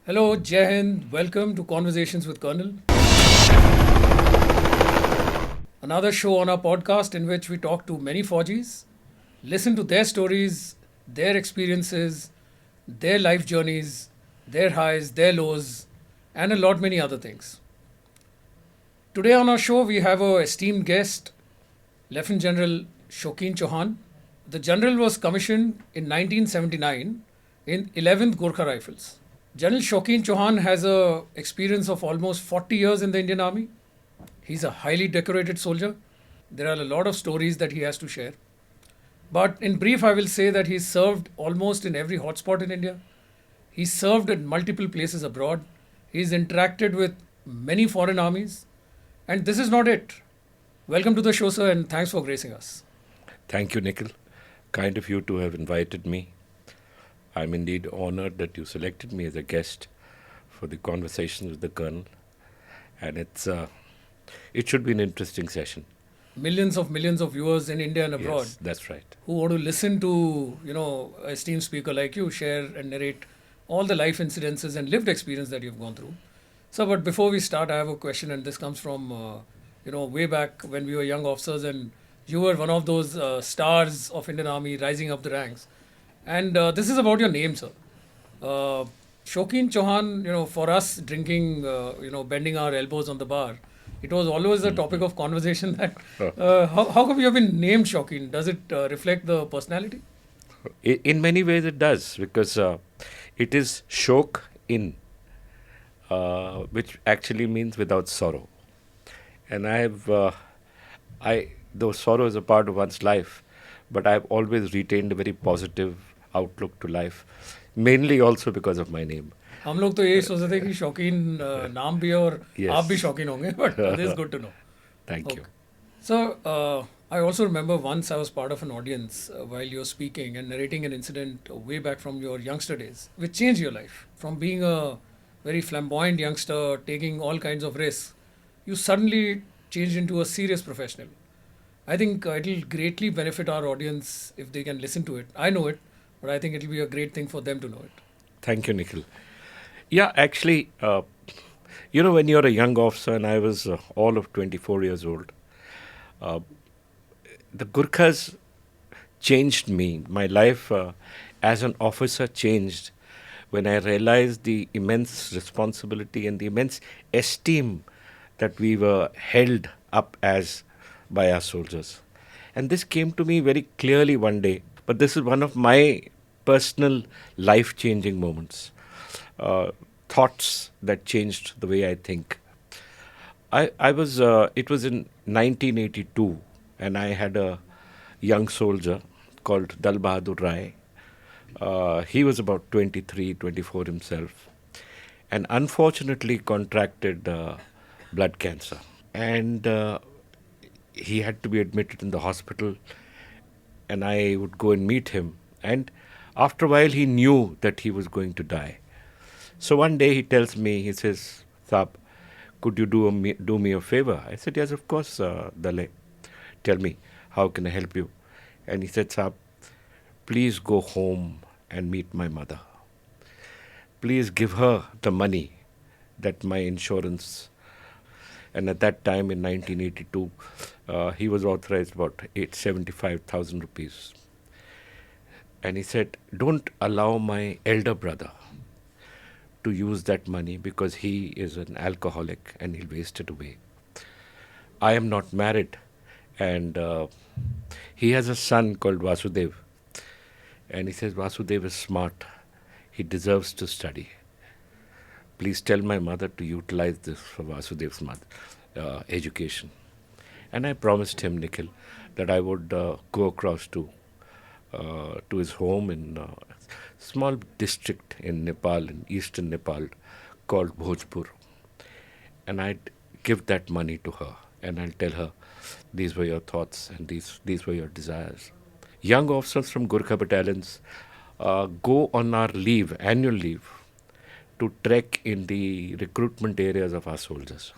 Hello, Jai Hind. Welcome to Conversations with Colonel, another show on our podcast in which we talk to many Faujis, listen to their stories, their experiences, their life journeys, their highs, their lows, and a lot many other things. Today on our show, we have our esteemed guest, Lieutenant General Shokin Chauhan. The general was commissioned in 1979 in 11th Gorkha Rifles. General Shokin Chauhan has a experience of almost 40 years in the Indian Army. He's a highly decorated soldier. There are a lot of stories that he has to share. But in brief, I will say that he's served almost in every hotspot in India. He's served in multiple places abroad. He's interacted with many foreign armies. And this is not it. Welcome to the show, sir, and thanks for gracing us. Thank you, Nikhil. Kind of you to have invited me. I'm indeed honored that you selected me as a guest for the conversations with the Colonel. And it should be an interesting session. Millions of viewers in India and abroad Yes, that's right. who want to listen to, a esteemed speaker like you share and narrate all the life incidences and lived experience that you've gone through. So, but before we start, I have a question, and this comes from, way back when we were young officers, and you were one of those stars of Indian Army rising up the ranks. And this is about your name, sir. Shokin Chauhan, for us drinking, bending our elbows on the bar, it was always a topic of conversation that how come you have been named Shokin? Does it reflect the personality? In many ways, it does because it is shok in, which actually means without sorrow. And though sorrow is a part of one's life, but I've always retained a very positive outlook to life, mainly also because of my name. हम लोग तो यही सोचते थे कि शौकीन नाम भी है और Yes. आप भी शौकीन होंगे but this good to know. Thank you. So, I also remember once I was part of an audience while you were speaking and narrating an incident way back from your youngster days, which changed your life. From being a very flamboyant youngster, taking all kinds of risks, you suddenly changed into a serious professional. I think it'll greatly benefit our audience if they can listen to it. I know it, but I think it'll be a great thing for them to know it. Thank you, Nikhil. Yeah, actually, when you're a young officer, and I was all of 24 years old, the Gurkhas changed me. My life as an officer changed when I realized the immense responsibility and the immense esteem that we were held up as by our soldiers. And this came to me very clearly one day. But this is one of my personal life-changing moments. Thoughts that changed the way I think. It was in 1982, and I had a young soldier called Dal Bahadur Rai. He was about 23, 24 himself, and unfortunately contracted blood cancer. And he had to be admitted in the hospital, and I would go and meet him. And after a while, he knew that he was going to die. So one day he tells me, he says, Saab, could you do me a favor? I said, yes, of course, Dale. Tell me, how can I help you? And he said, Saab, please go home and meet my mother. Please give her the money that my insurance. And at that time in 1982, he was authorized about 875,000 rupees. And he said, don't allow my elder brother to use that money because he is an alcoholic and he'll waste it away. I am not married, and he has a son called Vasudev. And he says, Vasudev is smart. He deserves to study. Please tell my mother to utilize this for Vasudev's education. And I promised him, Nikhil, that I would go across to his home in a small district in Nepal, in eastern Nepal, called Bhojpur. And I'd give that money to her, and I'll tell her, these were your thoughts and these were your desires. Young officers from Gurkha battalions go on our leave, annual leave, to trek in the recruitment areas of our soldiers.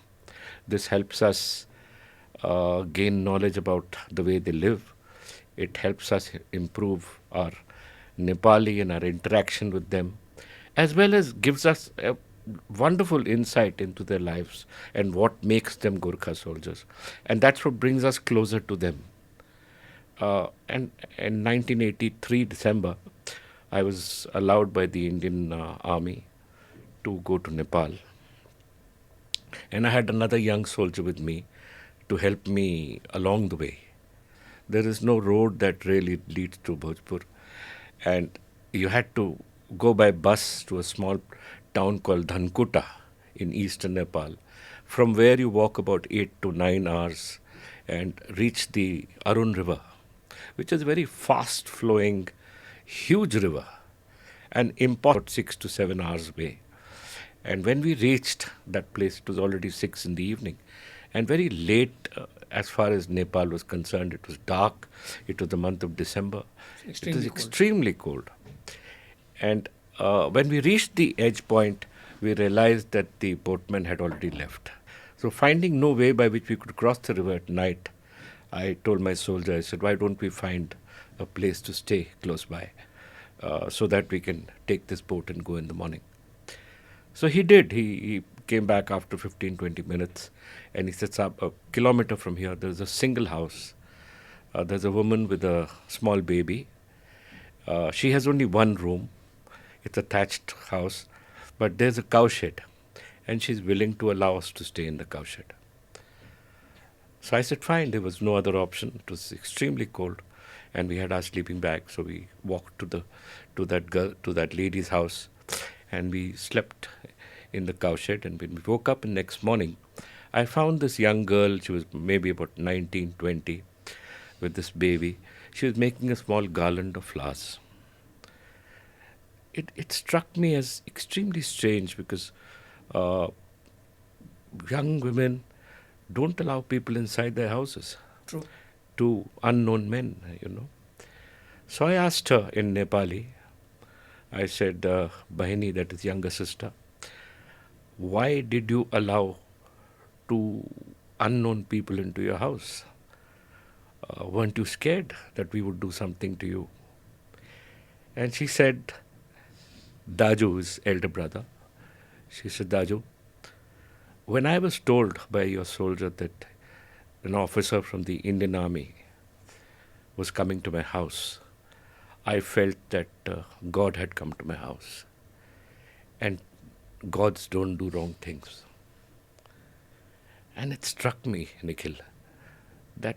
This helps us gain knowledge about the way they live. It helps us improve our Nepali and our interaction with them, as well as gives us a wonderful insight into their lives and what makes them Gurkha soldiers. And that's what brings us closer to them. And in 1983 December, I was allowed by the Indian Army to go to Nepal. And I had another young soldier with me to help me along the way. There is no road that really leads to Bhojpur. And you had to go by bus to a small town called Dhankuta in eastern Nepal, from where you walk about 8 to 9 hours and reach the Arun River, which is a very fast flowing, huge river, and important 6 to 7 hours away. And when we reached that place, it was already 6 in the evening, and very late as far as Nepal was concerned. It was dark. It was the month of December. It was extremely cold. And when we reached the edge point, we realized that the boatmen had already left. So finding no way by which we could cross the river at night, I told my soldier, I said, why don't we find a place to stay close by so that we can take this boat and go in the morning. So he did. He came back after 15, 20 minutes, and he said, a kilometer from here, there's a single house. There's a woman with a small baby. She has only one room. It's a thatched house, but there's a cowshed, and she's willing to allow us to stay in the cowshed. So I said, fine. There was no other option. It was extremely cold, and we had our sleeping bag. So we walked to that lady's house, and we slept in the cowshed. And when we woke up the next morning, I found this young girl. She was maybe about 19, 20, with this baby. She was making a small garland of flowers. It struck me as extremely strange because young women don't allow people inside their houses. True. To unknown men, So I asked her in Nepali, I said, Bahini, that is younger sister, why did you allow two unknown people into your house? Weren't you scared that we would do something to you? And she said, Daju, his elder brother, she said, Daju, when I was told by your soldier that an officer from the Indian Army was coming to my house, I felt that God had come to my house. And gods don't do wrong things. And it struck me, Nikhil, that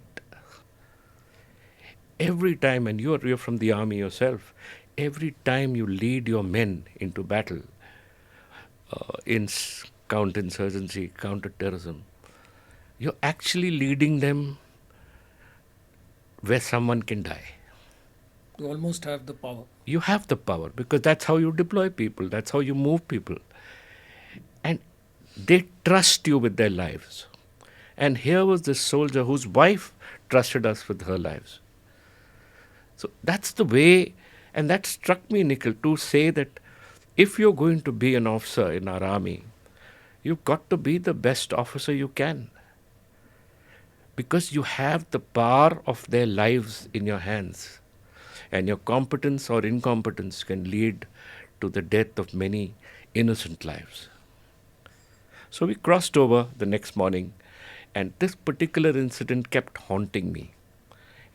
every time, and you're from the army yourself, every time you lead your men into battle, in counterinsurgency, counter-terrorism, you're actually leading them where someone can die. You almost have the power. You have the power because that's how you deploy people. That's how you move people. And they trust you with their lives. And here was this soldier whose wife trusted us with her lives. So that's the way, and that struck me, Nikhil, to say that if you're going to be an officer in our army, you've got to be the best officer you can. Because you have the power of their lives in your hands. And your competence or incompetence can lead to the death of many innocent lives. So we crossed over the next morning, and this particular incident kept haunting me.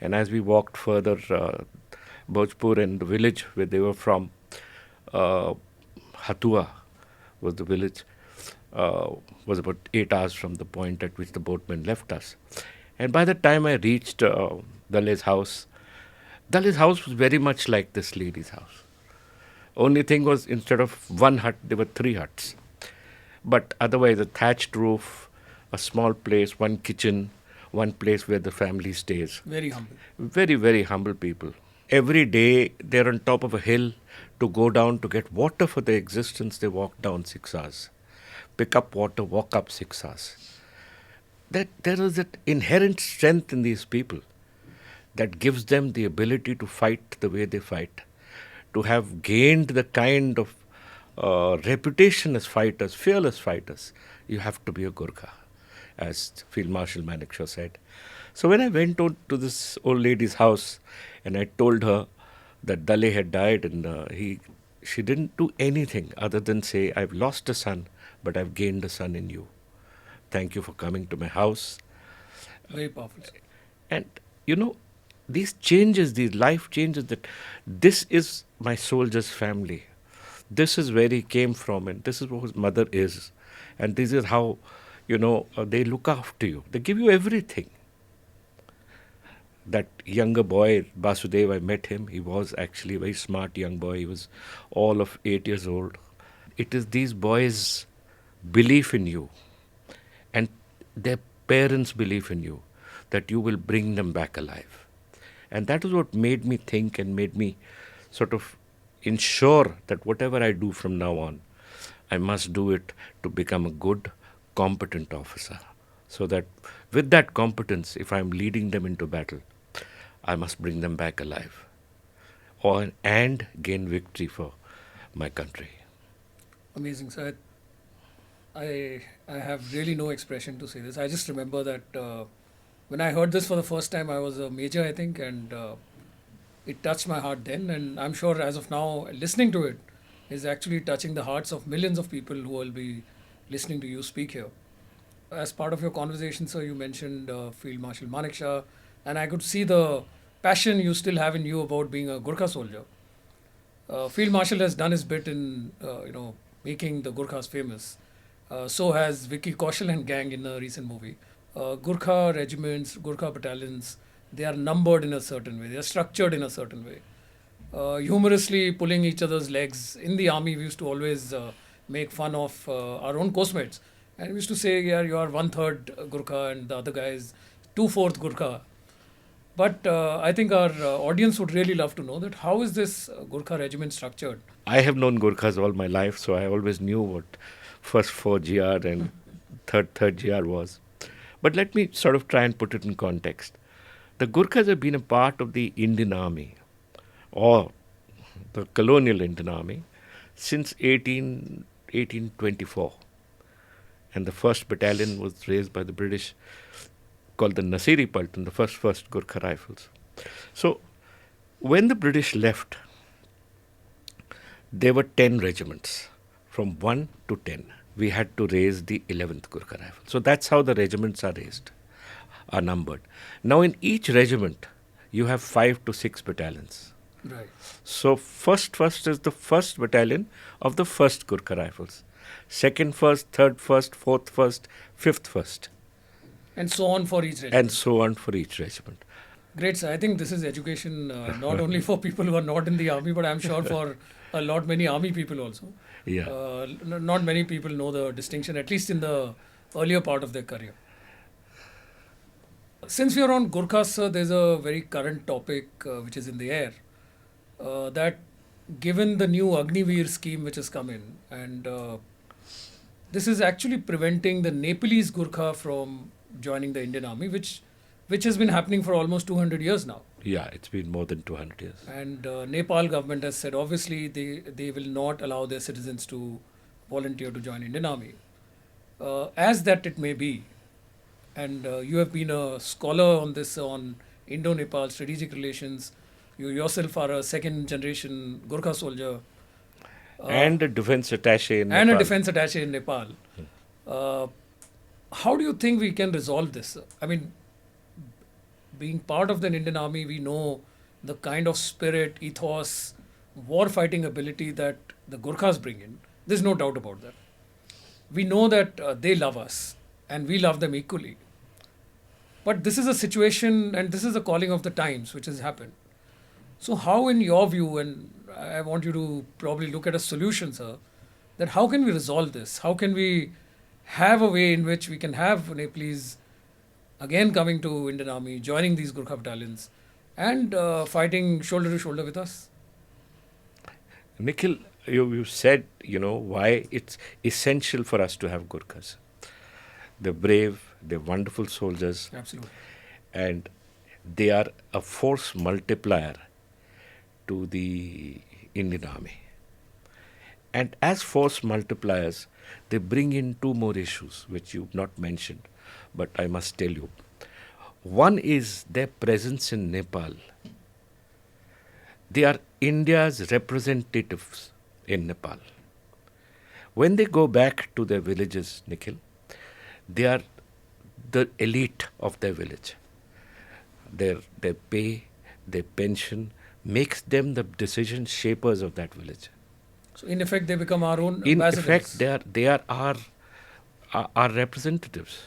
And as we walked further, Bhojpur and the village where they were from, Hatua was the village, was about 8 hours from the point at which the boatmen left us. And by the time I reached Dale's house was very much like this lady's house. Only thing was, instead of one hut, there were 3 huts. But otherwise, a thatched roof, a small place, one kitchen, one place where the family stays. Very humble. Very, very humble people. Every day, they're on top of a hill to go down to get water for their existence. They walk down 6 hours. Pick up water, walk up 6 hours. There is that inherent strength in these people that gives them the ability to fight the way they fight, to have gained the kind of reputation as fighters, fearless fighters. You have to be a Gurkha, as Field Marshal Manekshaw said. So when I went out to this old lady's house and I told her that Dale had died and she didn't do anything other than say, I've lost a son, but I've gained a son in you. Thank you for coming to my house. Very powerful. And, you know, these changes, these life changes, that this is my soldier's family. This is where he came from, and this is what his mother is. And this is how, they look after you. They give you everything. That younger boy, Basudev, I met him. He was actually a very smart young boy. He was all of 8 years old. It is these boys' belief in you and their parents' belief in you that you will bring them back alive. And that is what made me think and made me sort of ensure that whatever I do from now on, I must do it to become a good, competent officer. So that with that competence, if I'm leading them into battle, I must bring them back alive and gain victory for my country. Amazing. So I have really no expression to say this. I just remember that when I heard this for the first time, I was a major, I think, and it touched my heart then. And I'm sure as of now, listening to it is actually touching the hearts of millions of people who will be listening to you speak here. As part of your conversation, sir, you mentioned Field Marshal Manek Shah, and I could see the passion you still have in you about being a Gurkha soldier. Field Marshal has done his bit in, making the Gurkhas famous. So has Vicky Kaushal and gang in a recent movie. Gurkha regiments, Gurkha battalions, they are numbered in a certain way. They are structured in a certain way. Humorously pulling each other's legs. In the army, we used to always make fun of our own postmates. And we used to say, yeah, you are 1/3 Gurkha and the other guy is 2/4 Gurkha. But I think our audience would really love to know that how is this Gurkha regiment structured? I have known Gurkhas all my life, so I always knew what first 4 GR and third GR was. But let me sort of try and put it in context. The Gurkhas have been a part of the Indian Army or the colonial Indian Army since 1824. And the first battalion was raised by the British called the Nasiri Paltan, the first Gurkha Rifles. So when the British left, there were 10 regiments, from 1 to 10. We had to raise the 11th Gurkha Rifle. So that's how the regiments are raised, are numbered. Now in each regiment, you have 5 to 6 battalions. Right. So first is the first battalion of the first Gurkha Rifles. Second first, third first, fourth first, fifth first. And so on for each regiment. And so on for each regiment. Great, sir. I think this is education not only for people who are not in the army, but I'm sure for a lot many army people also. Yeah. Not many people know the distinction, at least in the earlier part of their career. Since we are on Gurkhas, sir, there's a very current topic which is in the air. That given the new Agniveer scheme which has come in, and this is actually preventing the Nepalese Gurkha from joining the Indian Army, which has been happening for almost 200 years now. Yeah, it's been more than 200 years. And Nepal government has said obviously they will not allow their citizens to volunteer to join Indian Army. As that it may be, and you have been a scholar on this, on Indo-Nepal strategic relations. You yourself are a second generation Gurkha soldier. And a defense attaché in and Nepal. a defense attaché in Nepal. How do you think we can resolve this? I mean, being part of the Indian Army, we know the kind of spirit, ethos, war fighting ability that the Gurkhas bring in. There's no doubt about that. We know that they love us and we love them equally. But this is a situation and this is a calling of the times which has happened. So how, in your view, and I want you to probably look at a solution, sir, that how can we resolve this? How can we have a way in which we can have Nepalese again coming to Indian Army, joining these Gurkha battalions and fighting shoulder to shoulder with us? Nikhil, you said, why it's essential for us to have Gurkhas. They're brave, they're wonderful soldiers. Absolutely. And they are a force multiplier to the Indian Army. And as force multipliers, they bring in two more issues, which you've not mentioned, but I must tell you. One is their presence in Nepal. They are India's representatives in Nepal. When they go back to their villages, Nikhil, they are the elite of their village. Their pay, their pension makes them the decision shapers of that village. So in effect, they become our own In ambassadors. effect, they are our representatives.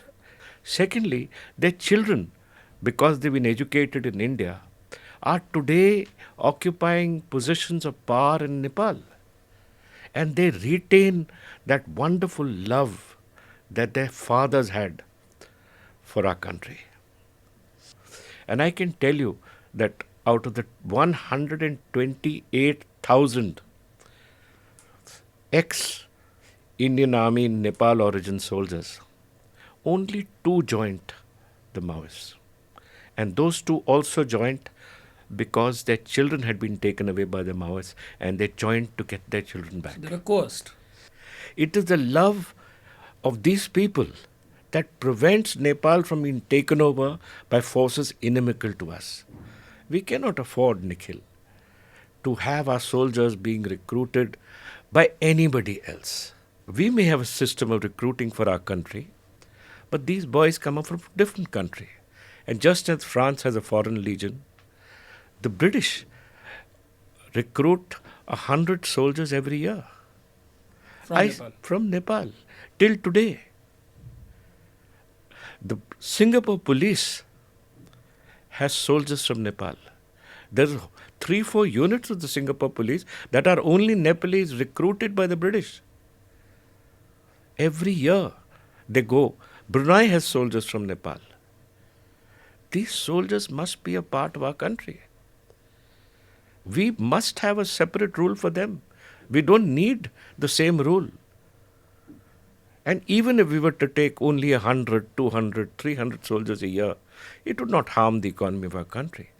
Secondly, their children, because they've been educated in India, are today occupying positions of power in Nepal. And they retain that wonderful love that their fathers had for our country. And I can tell you that out of the 128,000 ex Indian Army Nepal origin soldiers, only 2 joined the Maoists. And those 2 also joined because their children had been taken away by the Maoists and they joined to get their children back. They were coerced. It is the love of these people that prevents Nepal from being taken over by forces inimical to us. We cannot afford, Nikhil, to have our soldiers being recruited by anybody else. We may have a system of recruiting for our country, but these boys come up from a different country. And just as France has a foreign legion, the British recruit 100 soldiers every year. From Nepal. Till today. The Singapore police has soldiers from Nepal. There's 3-4 units of the Singapore police that are only Nepalese recruited by the British. Every year they go. Brunei has soldiers from Nepal. These soldiers must be a part of our country. We must have a separate rule for them. We don't need the same rule. And even if we were to take only 100, 200, 300 soldiers a year, it would not harm the economy of our country.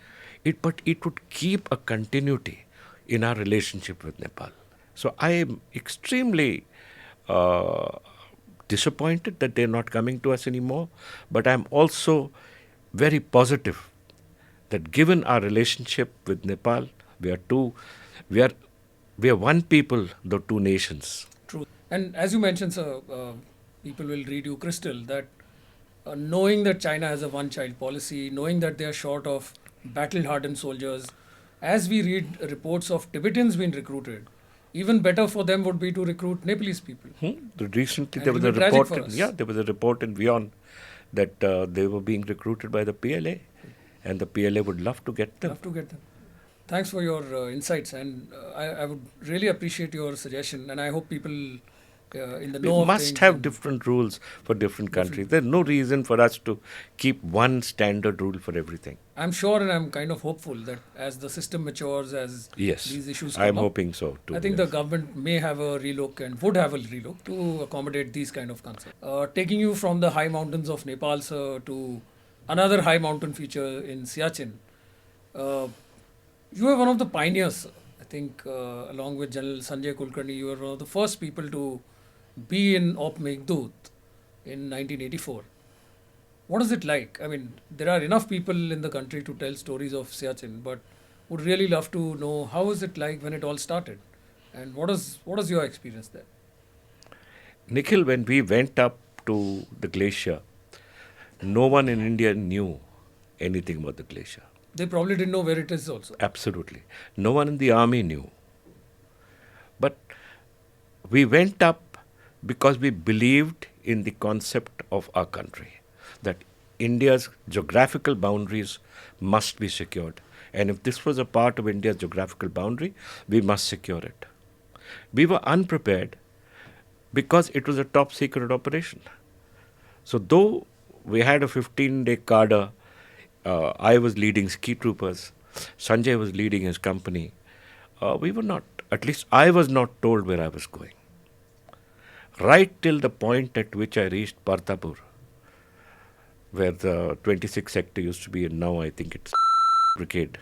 But it would keep a continuity in our relationship with Nepal. So I am extremely disappointed that they're not coming to us anymore. But I'm also very positive that given our relationship with Nepal, we are one people, though 2 nations. True. And as you mentioned, sir, people will read you crystal that knowing that China has a one-child policy, knowing that they are short of battle-hardened soldiers, as we read reports of Tibetans being recruited, even better for them would be to recruit Nepalese people. Recently, And there was it a will be tragic report. for us. There was a report in Vion that they were being recruited by the PLA, and the PLA would love to get them. Love to get them. Thanks for your insights, and I would really appreciate your suggestion, and I hope people in the know We of must things have and- different rules for different countries. There's no reason for us to keep one standard rule for everything. I'm sure, and I'm kind of hopeful that as the system matures, as Yes, these issues come I'm up, hoping so too. I think yes. the government may have a relook and would have a relook to accommodate these kind of concerns. Taking you from the high mountains of Nepal, sir, to another high mountain feature in Siachen, you were one of the pioneers, sir. I think along with General Sanjay Kulkarni, you were one of the first people to be in Op Meghdut in 1984. What is it like? I mean, there are enough people in the country to tell stories of Siachen, but would really love to know how is it like when it all started, and what is your experience there? Nikhil, when we went up to the glacier, no one in India knew anything about the glacier. They probably didn't know where it is also. Absolutely. No one in the army knew. But we went up because we believed in the concept of our country, that India's geographical boundaries must be secured. And if this was a part of India's geographical boundary, we must secure it. We were unprepared because it was a top secret operation. So though we had a 15-day cadre, I was leading ski troopers, Sanjay was leading his company, we were not, at least I was not told where I was going. Right till the point at which I reached Partapur, where the 26th sector used to be, and now I think it's brigade,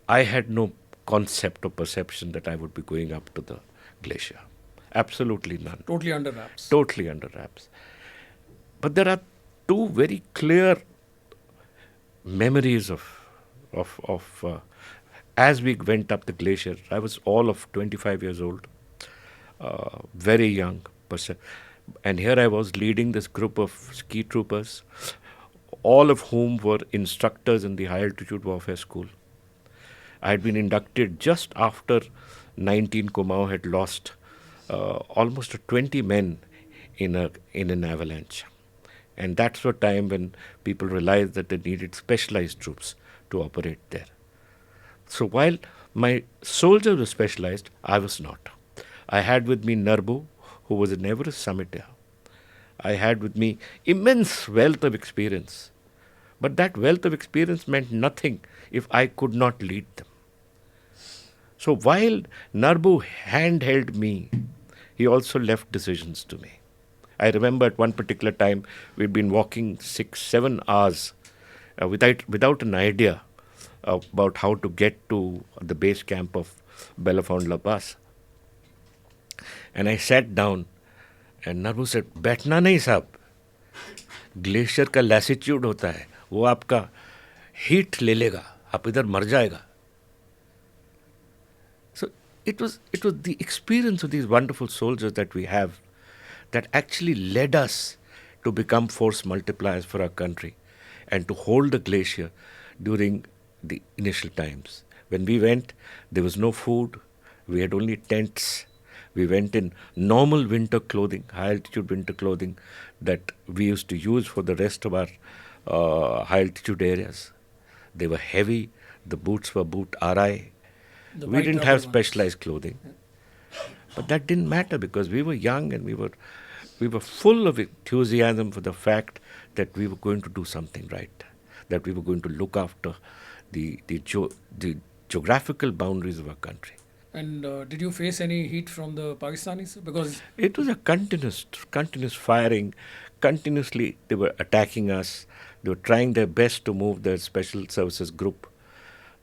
I had no concept or perception that I would be going up to the glacier. Absolutely none. Totally under wraps. Totally under wraps. But there are 2 very clear memories of as we went up the glacier. I was all of 25 years old, very young person, and here I was leading this group of ski troopers, all of whom were instructors in the high altitude warfare school. I had been inducted just after 19 Kumau had lost almost 20 men in an avalanche. And that's the time when people realized that they needed specialized troops to operate there. So while my soldiers were specialized, I was not. I had with me Narbu, who was an Everest summiter. I had with me immense wealth of experience. But that wealth of experience meant nothing if I could not lead them. So while Narbu handheld me, he also left decisions to me. I remember at one particular time we'd been walking 6, 7 hours without an idea about how to get to the base camp of Belafond La Paz. And I sat down and Narbu said, बैठना नहीं साहब, glacier का लैसिट्यूड होता है, वो आपका heat ले लेगा, आप इधर मर जाएगा. So it was the experience of these wonderful soldiers that we have that actually led us to become force multipliers for our country and to hold the glacier during the initial times. When we went, there was no food, we had only tents. We went in normal winter clothing, high altitude winter clothing that we used to use for the rest of our high altitude areas. They were heavy, the boots were boot RI. The We white didn't rubber have ones. specialized clothing. But that didn't matter because we were young and we were full of enthusiasm for the fact that we were going to do something right, that we were going to look after the geographical boundaries of our country. And did you face any heat from the Pakistanis? Because It was a continuous firing. Continuously, they were attacking us. They were trying their best to move their special services group,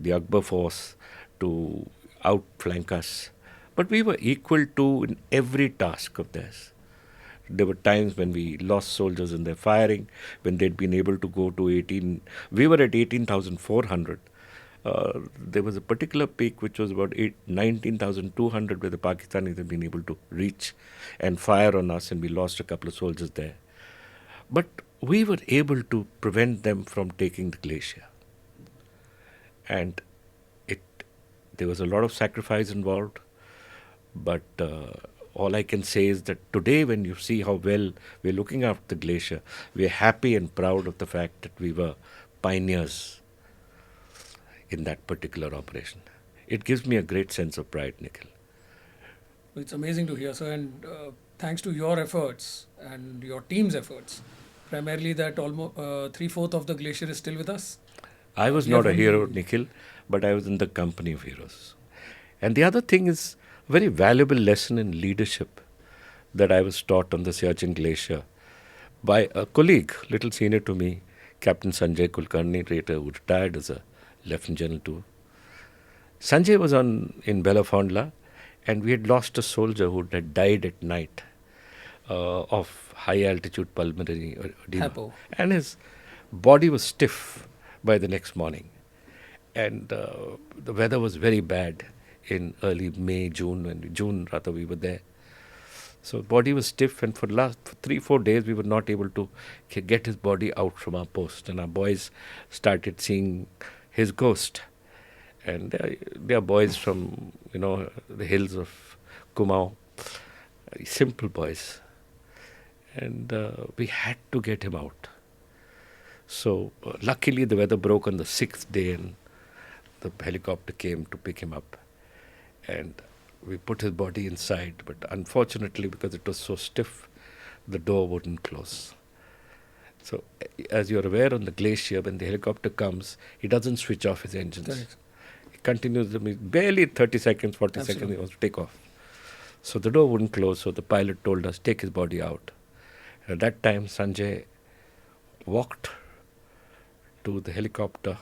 the Akbar force, to outflank us. But we were equal to in every task of theirs. There were times when we lost soldiers in their firing, when they'd been able to go to 18. We were at 18,400. There was a particular peak which was about 19,200 where the Pakistanis had been able to reach and fire on us, and we lost a couple of soldiers there. But we were able to prevent them from taking the glacier. And it there was a lot of sacrifice involved, but all I can say is that today when you see how well we're looking after the glacier, we're happy and proud of the fact that we were pioneers in that particular operation. It gives me a great sense of pride, Nikhil. it's amazing to hear. So, and thanks to your efforts and your team's efforts, primarily that almost 3/4 of the glacier is still with us. I was We not have a hero, only- Nikhil, but I was in the company of heroes. And the other thing is a very valuable lesson in leadership that I was taught on the Siachen Glacier by a colleague, little senior to me, Captain Sanjay Kulkarni, later who retired as a Lieutenant General too. Sanjay was in Belafondla, and we had lost a soldier who had died at night of high altitude pulmonary edema. Hypo. And his body was stiff by the next morning. And the weather was very bad in early May, June rather, we were there. So body was stiff, and for last 3-4 days we were not able to get his body out from our post, and our boys started seeing his ghost. And they are boys from the hills of Kumau, simple boys, and we had to get him out. So luckily the weather broke on the 6th day, and the helicopter came to pick him up, and we put his body inside, but unfortunately, because it was so stiff, the door wouldn't close. So, as you're aware, on the glacier, when the helicopter comes, he doesn't switch off his engines. Correct. He continues, barely 30 seconds, 40 seconds, Absolutely. he wants to take off. So, the door wouldn't close, so the pilot told us, take his body out. And at that time, Sanjay walked to the helicopter,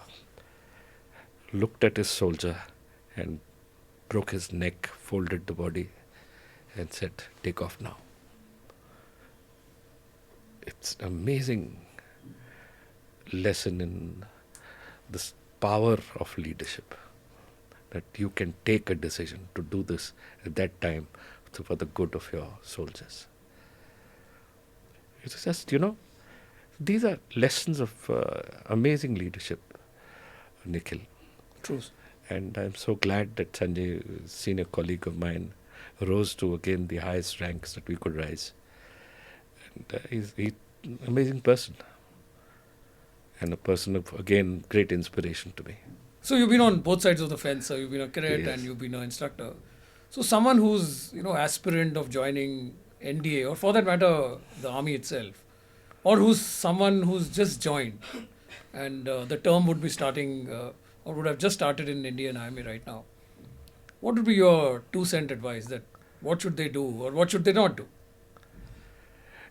looked at his soldier, and broke his neck, folded the body, and said, take off now. It's an amazing lesson in this power of leadership, that you can take a decision to do this at that time for the good of your soldiers. It's just, these are lessons of amazing leadership, Nikhil. True. And I'm so glad that Sanjay, a senior colleague of mine, rose to again the highest ranks that we could rise. And he's an amazing person. And a person of, again, great inspiration to me. So you've been on both sides of the fence. So you've been a cadet Yes. and you've been an instructor. So someone who's aspirant of joining NDA, or for that matter the army itself, or who's someone who's just joined, and the term would be starting or would have just started in Indian Army right now. What would be your 2 cent advice, that what should they do or what should they not do?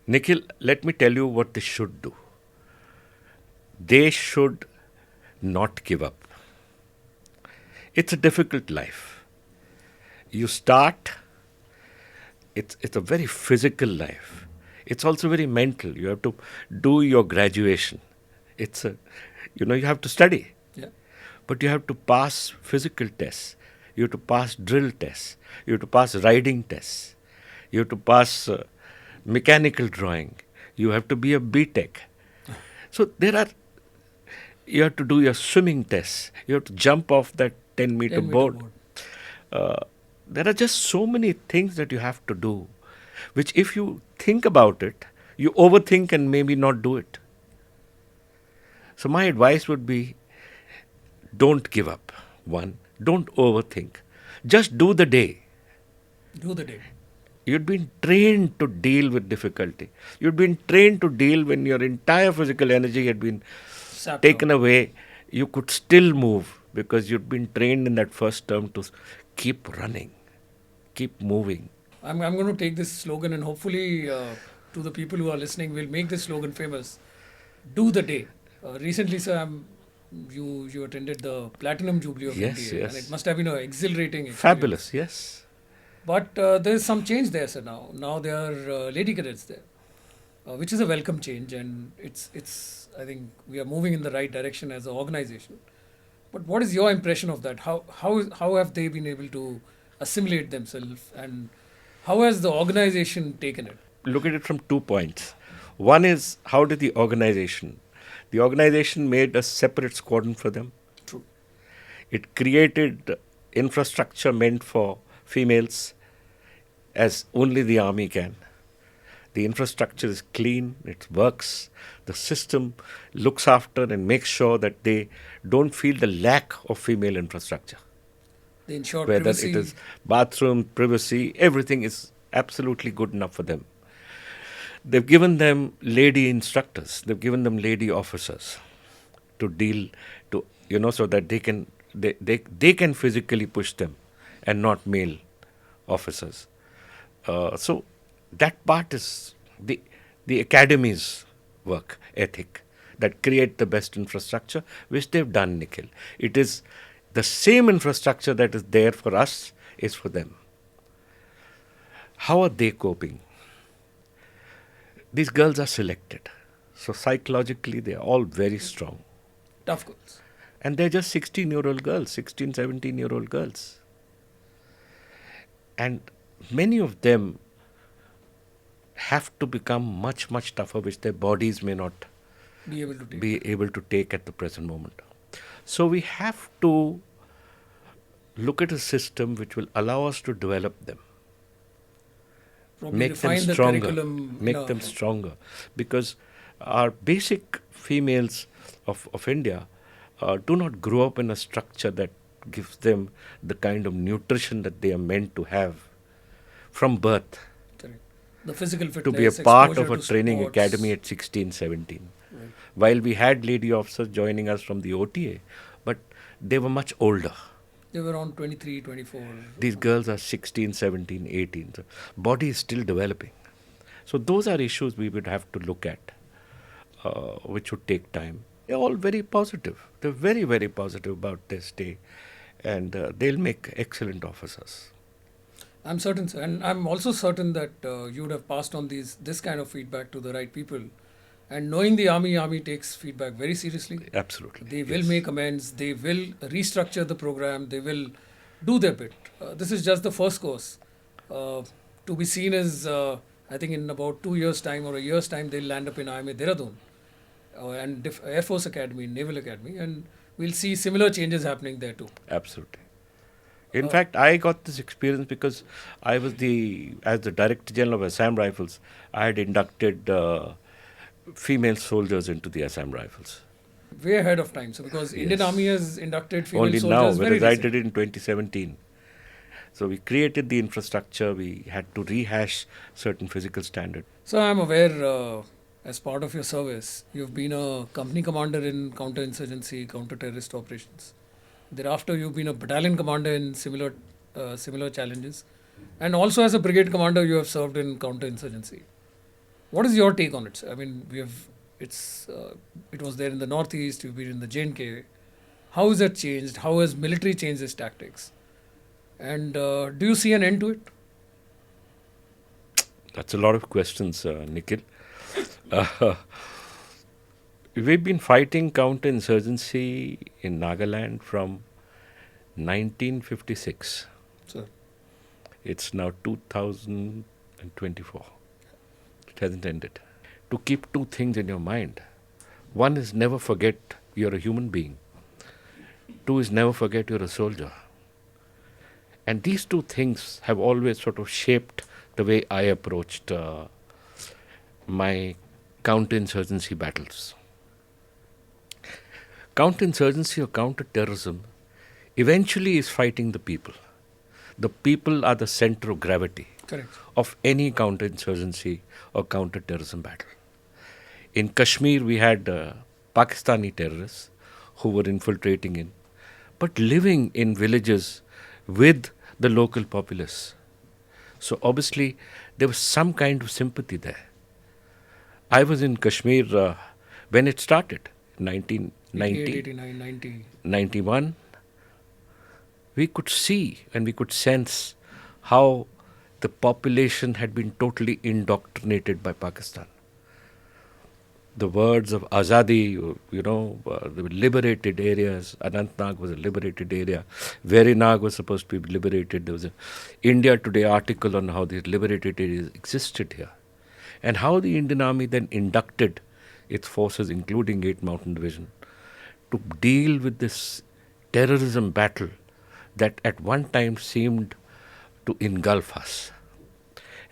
Nikhil, let me tell you what they should do. They should not give up. It's a difficult life. You start, it's a very physical life. It's also very mental. You have to do your graduation. You have to study. Yeah. But you have to pass physical tests. You have to pass drill tests. You have to pass riding tests. You have to pass mechanical drawing. You have to be a B.Tech. So you have to do your swimming tests. You have to jump off that 10-meter 10 meter board. There are just so many things that you have to do, which if you think about it, you overthink and maybe not do it. So my advice would be, don't give up. One, don't overthink. Just do the day. Do the day. You'd been trained to deal with difficulty. You'd been trained to deal when your entire physical energy had been Sapped taken out. away. You could still move because you'd been trained in that first term to keep running, keep moving. I'm going to take this slogan, and hopefully to the people who are listening, we'll make this slogan famous. Do the day. Recently, sir, you attended the Platinum Jubilee of Yes, NDA, yes. and it must have been an exhilarating experience. Fabulous, yes. But there's some change there, sir, now. Now there are lady cadets there, which is a welcome change, and it's I think we are moving in the right direction as an organization. But what is your impression of that? How have they been able to assimilate themselves, and how has the organization taken it? Look at it from 2 points. One is, how did the organization made a separate squadron for them. True. It created infrastructure meant for females, as only the army can. The infrastructure is clean, it works. The system looks after and makes sure that they don't feel the lack of female infrastructure. They ensure Whether privacy. it is bathroom, privacy, everything is absolutely good enough for them. They've given them lady instructors, they've given them lady officers to deal to, so that they can physically push them and not male officers. So that part is the academy's work ethic that create the best infrastructure, which they've done, Nikhil. It is the same infrastructure that is there for us is for them. How are they coping? These girls are selected. So psychologically, they are all very strong. Tough girls. And they're just 16-year-old girls, 16, 17-year-old girls. And many of them have to become much, much tougher, which their bodies may not Be able to take. be able to take at the present moment. So we have to look at a system which will allow us to develop them, Probably make them refine the stronger, curriculum. make them stronger. Because our basic females of India do not grow up in a structure that gives them the kind of nutrition that they are meant to have from birth, Correct. The physical fitness. to be a part of exposure a to training sports. academy at 16, 17. Right. While we had lady officers joining us from the OTA, but they were much older. They were around 23, 24. These girls are 16, 17, 18. So body is still developing. So those are issues we would have to look at, which would take time. They're all very positive. They're very, very positive about this day. And they'll make excellent officers. I'm certain, sir. And I'm also certain that you would have passed on this kind of feedback to the right people. And knowing the army takes feedback very seriously. Absolutely. They will Yes. make amends. They will restructure the program. They will do their bit. This is just the first course. Uh, to be seen as, I think, in about 2 years' time or a year's time, they'll land up in IMA Dehradun and Air Force Academy, Naval Academy, and we'll see similar changes happening there too. Absolutely. In fact, I got this experience because I was as the Director General of Assam Rifles, I had inducted female soldiers into the Assam Rifles. Way ahead of time. So because Indian Yes. Army has inducted female Only now, soldiers very whereas I recently. did it in 2017. So we created the infrastructure, we had to rehash certain physical standards. So I'm aware, as part of your service, you've been a company commander in counter-insurgency, counter-terrorist operations. Thereafter, you've been a battalion commander in similar challenges, and also as a brigade commander, you have served in counter-insurgency. What is your take on it? I mean, it was there in the northeast. You've been in the J&K. How has that changed? How has military changed its tactics? And do you see an end to it? That's a lot of questions, Nikhil. Uh, we've been fighting counter-insurgency in Nagaland from 1956. So, It's now 2024. It hasn't ended. To keep two things in your mind. One is never forget you're a human being. Two is never forget you're a soldier. And these two things have always sort of shaped the way I approached my counter-insurgency battles. Counter-insurgency or counter-terrorism eventually is fighting the people. The people are the center of gravity correct. of any counter-insurgency or counter-terrorism battle. In Kashmir, we had Pakistani terrorists who were infiltrating in, but living in villages with the local populace. So obviously, there was some kind of sympathy there. I was in Kashmir when it started, 1990, 89, 90. 91. We could see and we could sense how the population had been totally indoctrinated by Pakistan. The words of Azadi, the liberated areas. Anantnag was a liberated area. Verinag was supposed to be liberated. There was a India Today article on how these liberated areas existed here. And how the Indian Army then inducted its forces, including 8th Mountain Division, to deal with this terrorism battle that at one time seemed to engulf us.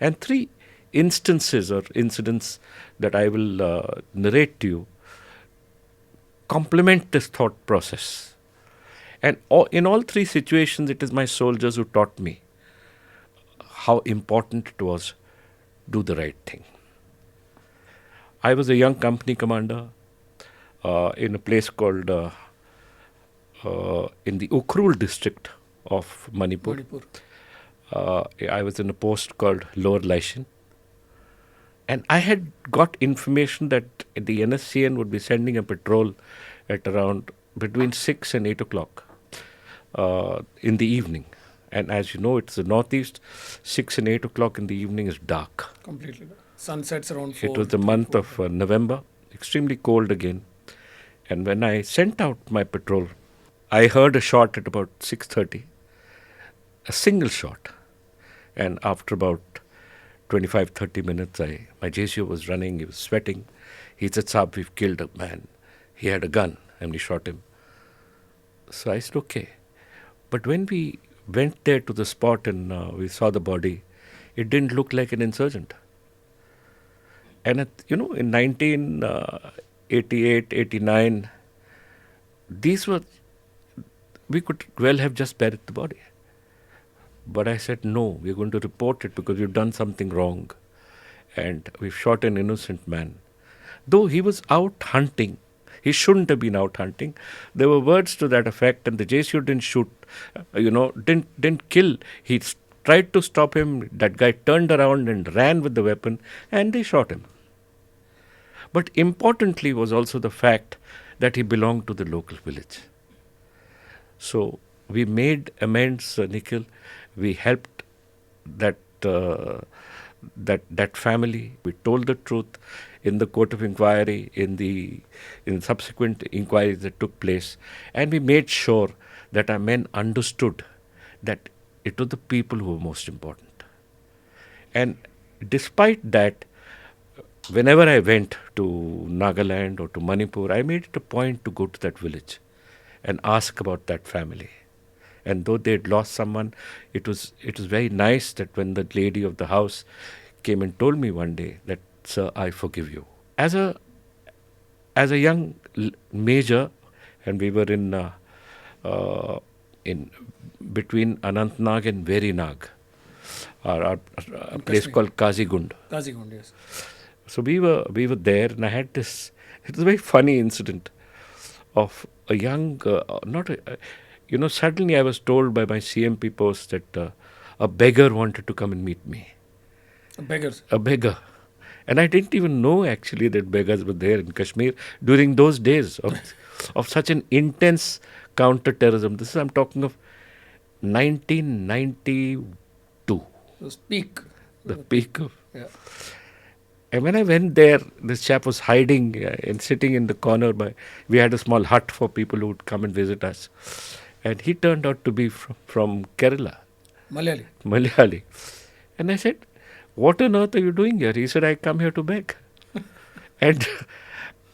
And three instances or incidents that I will narrate to you complement this thought process. And in all three situations, it is my soldiers who taught me how important it was do the right thing. I was a young company commander in a place called in the Ukhrul district of Manipur. I was in a post called Lower Laishin. And I had got information that the NSCN would be sending a patrol at around between 6 and 8 o'clock in the evening. And as you know, it's the northeast, 6 and 8 o'clock in the evening is dark. Completely. Sunsets around 4. It was the month of November, extremely cold again. And when I sent out my patrol, I heard a shot at about 6:30, a single shot. And after about 25-30 minutes, my JCO was running, he was sweating. He said, "Saab, we've killed a man. He had a gun and we shot him." So I said, okay. But when we went there to the spot and we saw the body, it didn't look like an insurgent. And in 1988, 89, we could well have just buried the body. But I said, no, we're going to report it because we've done something wrong. And we've shot an innocent man. Though he was out hunting, he shouldn't have been out hunting. There were words to that effect, and the JCO didn't shoot, didn't kill. He tried to stop him. That guy turned around and ran with the weapon, and they shot him. But importantly was also the fact that he belonged to the local village. So we made amends, Nikhil. We helped that that family. We told the truth in the court of inquiry, in subsequent inquiries that took place, and we made sure that our men understood that it was the people who were most important. And despite that, whenever I went to Nagaland or to Manipur, I made it a point to go to that village and ask about that family. And though they had lost someone, it was very nice that when the lady of the house came and told me one day that, "Sir, I forgive you." As a young major, and we were in between Anantnag and Verinag, a place Kashmir. called Kazigund. Kazigund, yes. So we were there, and I had this. It was a very funny incident of a young, not a, suddenly I was told by my CMP post that a beggar wanted to come and meet me. Beggars. A beggar. And I didn't even know actually that beggars were there in Kashmir during those days of such an intense counter-terrorism. This is, I'm talking of 1992, It was peak. the peak of. Yeah. And when I went there, this chap was hiding and sitting in the corner. We had a small hut for people who would come and visit us. And he turned out to be from Kerala, Malayali. Malayali. And I said, "What on earth are you doing here?" He said, "I come here to beg." And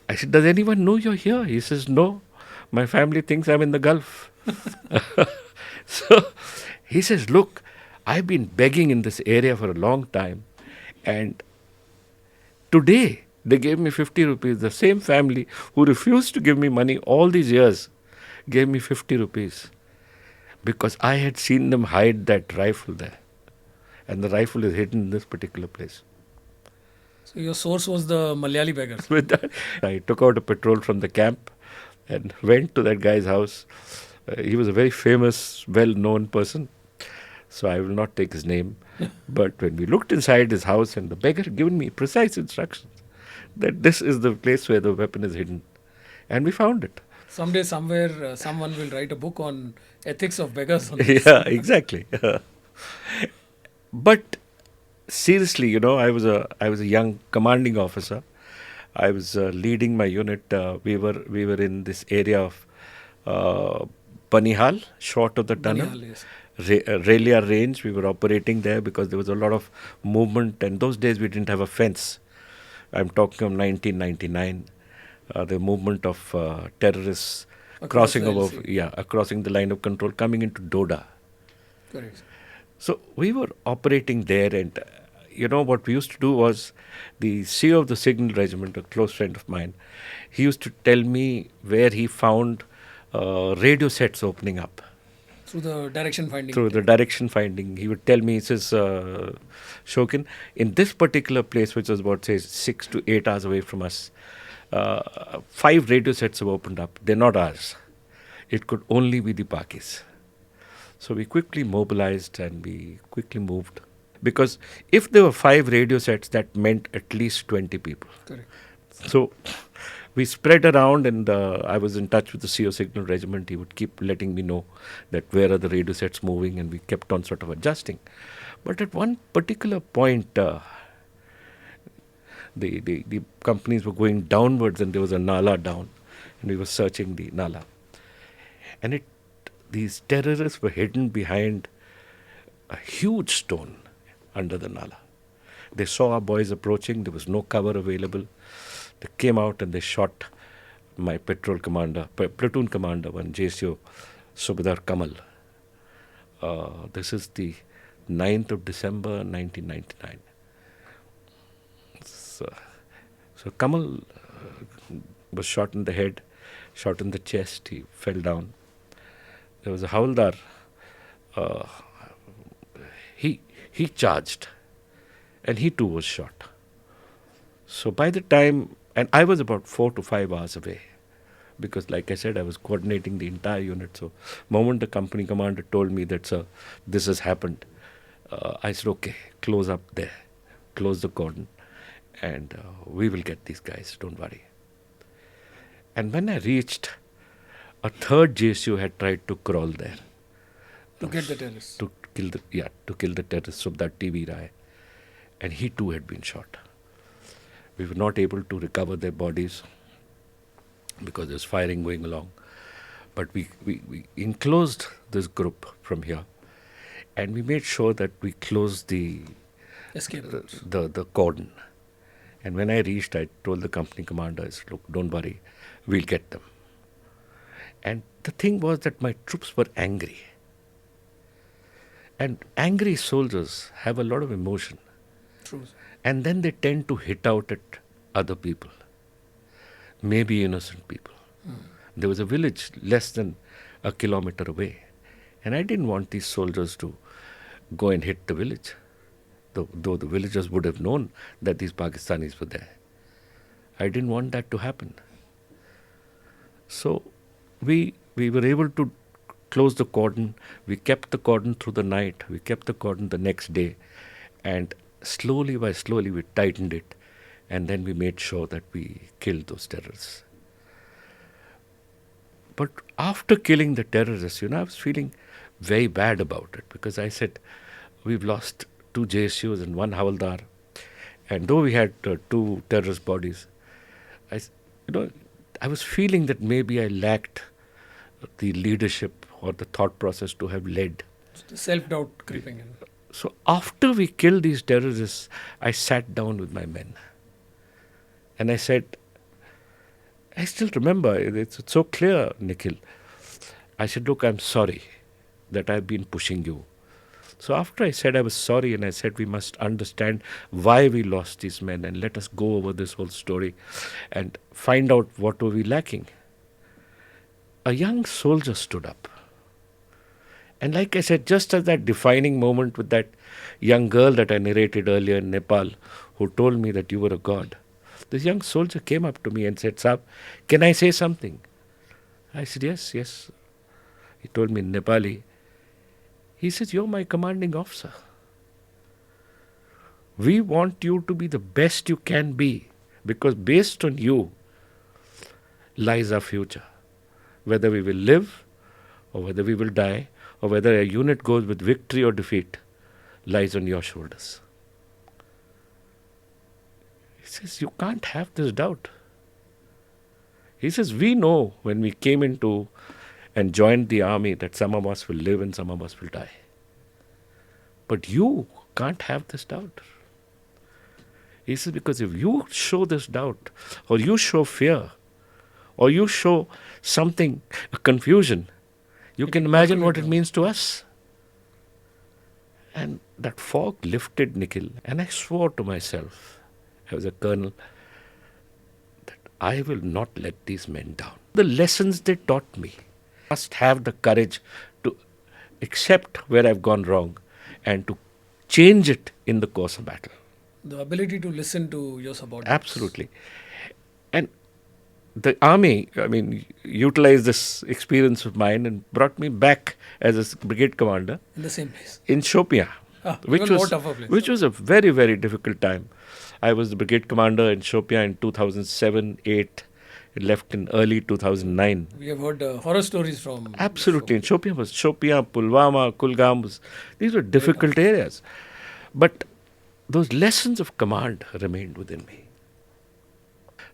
I said, "Does anyone know you're here?" He says, "No, my family thinks I'm in the Gulf." So he says, "Look, I've been begging in this area for a long time, and today they gave me 50 rupees. The same family who refused to give me money all these years gave me 50 rupees because I had seen them hide that rifle there. And the rifle is hidden in this particular place." So your source was the Malayali beggars. With that, I took out a patrol from the camp and went to that guy's house. He was a very famous, well-known person, so I will not take his name. But when we looked inside his house, and the beggar had given me precise instructions that this is the place where the weapon is hidden. And we found it. Someday, somewhere, someone will write a book on ethics of beggars. On this. Yeah, exactly. But seriously, I was a young commanding officer. I was leading my unit. We were in this area of Banihal, short of the tunnel. Banihal, yes. Relia range. We were operating there because there was a lot of movement, and those days we didn't have a fence. I'm talking of 1999. The movement of terrorists Across crossing the over, LC. crossing the line of control, coming into Doda. Correct. So we were operating there, and what we used to do was the CEO of the Signal Regiment, a close friend of mine, he used to tell me where he found radio sets opening up. Through the direction finding. Through the direction finding, he would tell me, he says, "Shokin, in this particular place, which was about, say, 6 to 8 hours away from us, 5 radio sets have opened up. They're not ours. It could only be the Pakis." So we quickly mobilized and we quickly moved. Because if there were 5 radio sets, that meant at least 20 people. Correct. So we spread around, and I was in touch with the CO Signal Regiment. He would keep letting me know that where are the radio sets moving, and we kept on sort of adjusting. But at one particular point, the companies were going downwards, and there was a nala down, and we were searching the nala. And these terrorists were hidden behind a huge stone under the nala. They saw our boys approaching. There was no cover available. They came out and they shot my platoon commander, one JCO, Subedar Kamal. This is the 9th of December, 1999. So Kamal was shot in the head, shot in the chest. He fell down. There was a Havaldar. He charged, and he too was shot. So by the time, and I was about 4 to 5 hours away, because like I said, I was coordinating the entire unit. So moment the company commander told me that, "Sir, this has happened," I said, "Okay, close up there, close the cordon, and we will get these guys, don't worry." And when I reached, a third JSU had tried to crawl there. To get the terrorists. To kill the terrorist, Subdat TV Rai. and he too had been shot. We were not able to recover their bodies because there's firing going along. But we enclosed this group from here, and we made sure that we closed Escape routes. the cordon. And when I reached, I told the company commanders, look, don't worry, we'll get them. And the thing was that my troops were angry. And angry soldiers have a lot of emotion. True. And then they tend to hit out at other people, maybe innocent people. There was a village less than a kilometer away. And I didn't want these soldiers to go and hit the village, though the villagers would have known that these Pakistanis were there. I didn't want that to happen. So we were able to close the cordon. We kept the cordon through the night. We kept the cordon the next day. And slowly by slowly we tightened it. And then we made sure that we killed those terrorists. But after killing the terrorists, I was feeling very bad about it, because I said, we've lost 2 JSUs and 1 Havaldar. And though we had 2 terrorist bodies, I was feeling that maybe I lacked the leadership or the thought process to have led. Self-doubt creeping in. So after we killed these terrorists, I sat down with my men. And I said, I still remember, it's so clear, Nikhil. I said, look, I'm sorry that I've been pushing you. So after I said I was sorry, and I said we must understand why we lost these men, and let us go over this whole story and find out what were we lacking. A young soldier stood up. And like I said, just at that defining moment with that young girl that I narrated earlier in Nepal, who told me that you were a god, this young soldier came up to me and said, Saab, can I say something? I said, yes, yes. He told me in Nepali. He says, you're my commanding officer. We want you to be the best you can be, because based on you lies our future. Whether we will live or whether we will die, or whether a unit goes with victory or defeat, lies on your shoulders. He says, you can't have this doubt. He says, we know when we came into and joined the army that some of us will live and some of us will die. But you can't have this doubt. He says, because if you show this doubt, or you show fear, or you show something, a confusion, you can imagine what it means to us. And that fog lifted, Nikhil, and I swore to myself, as a colonel, that I will not let these men down. The lessons they taught me, I must have the courage to accept where I've gone wrong and to change it in the course of battle. The ability to listen to your subordinates. Absolutely. And the army, utilized this experience of mine and brought me back as a brigade commander In the same place. in Shopia, Even more tougher place. which was a very, very difficult time. I was the brigade commander in Shopia in 2007-8. It left in early 2009. We have heard horror stories from... Absolutely. In Shopia, Pulwama, Kulgam, these were difficult areas. But those lessons of command remained within me.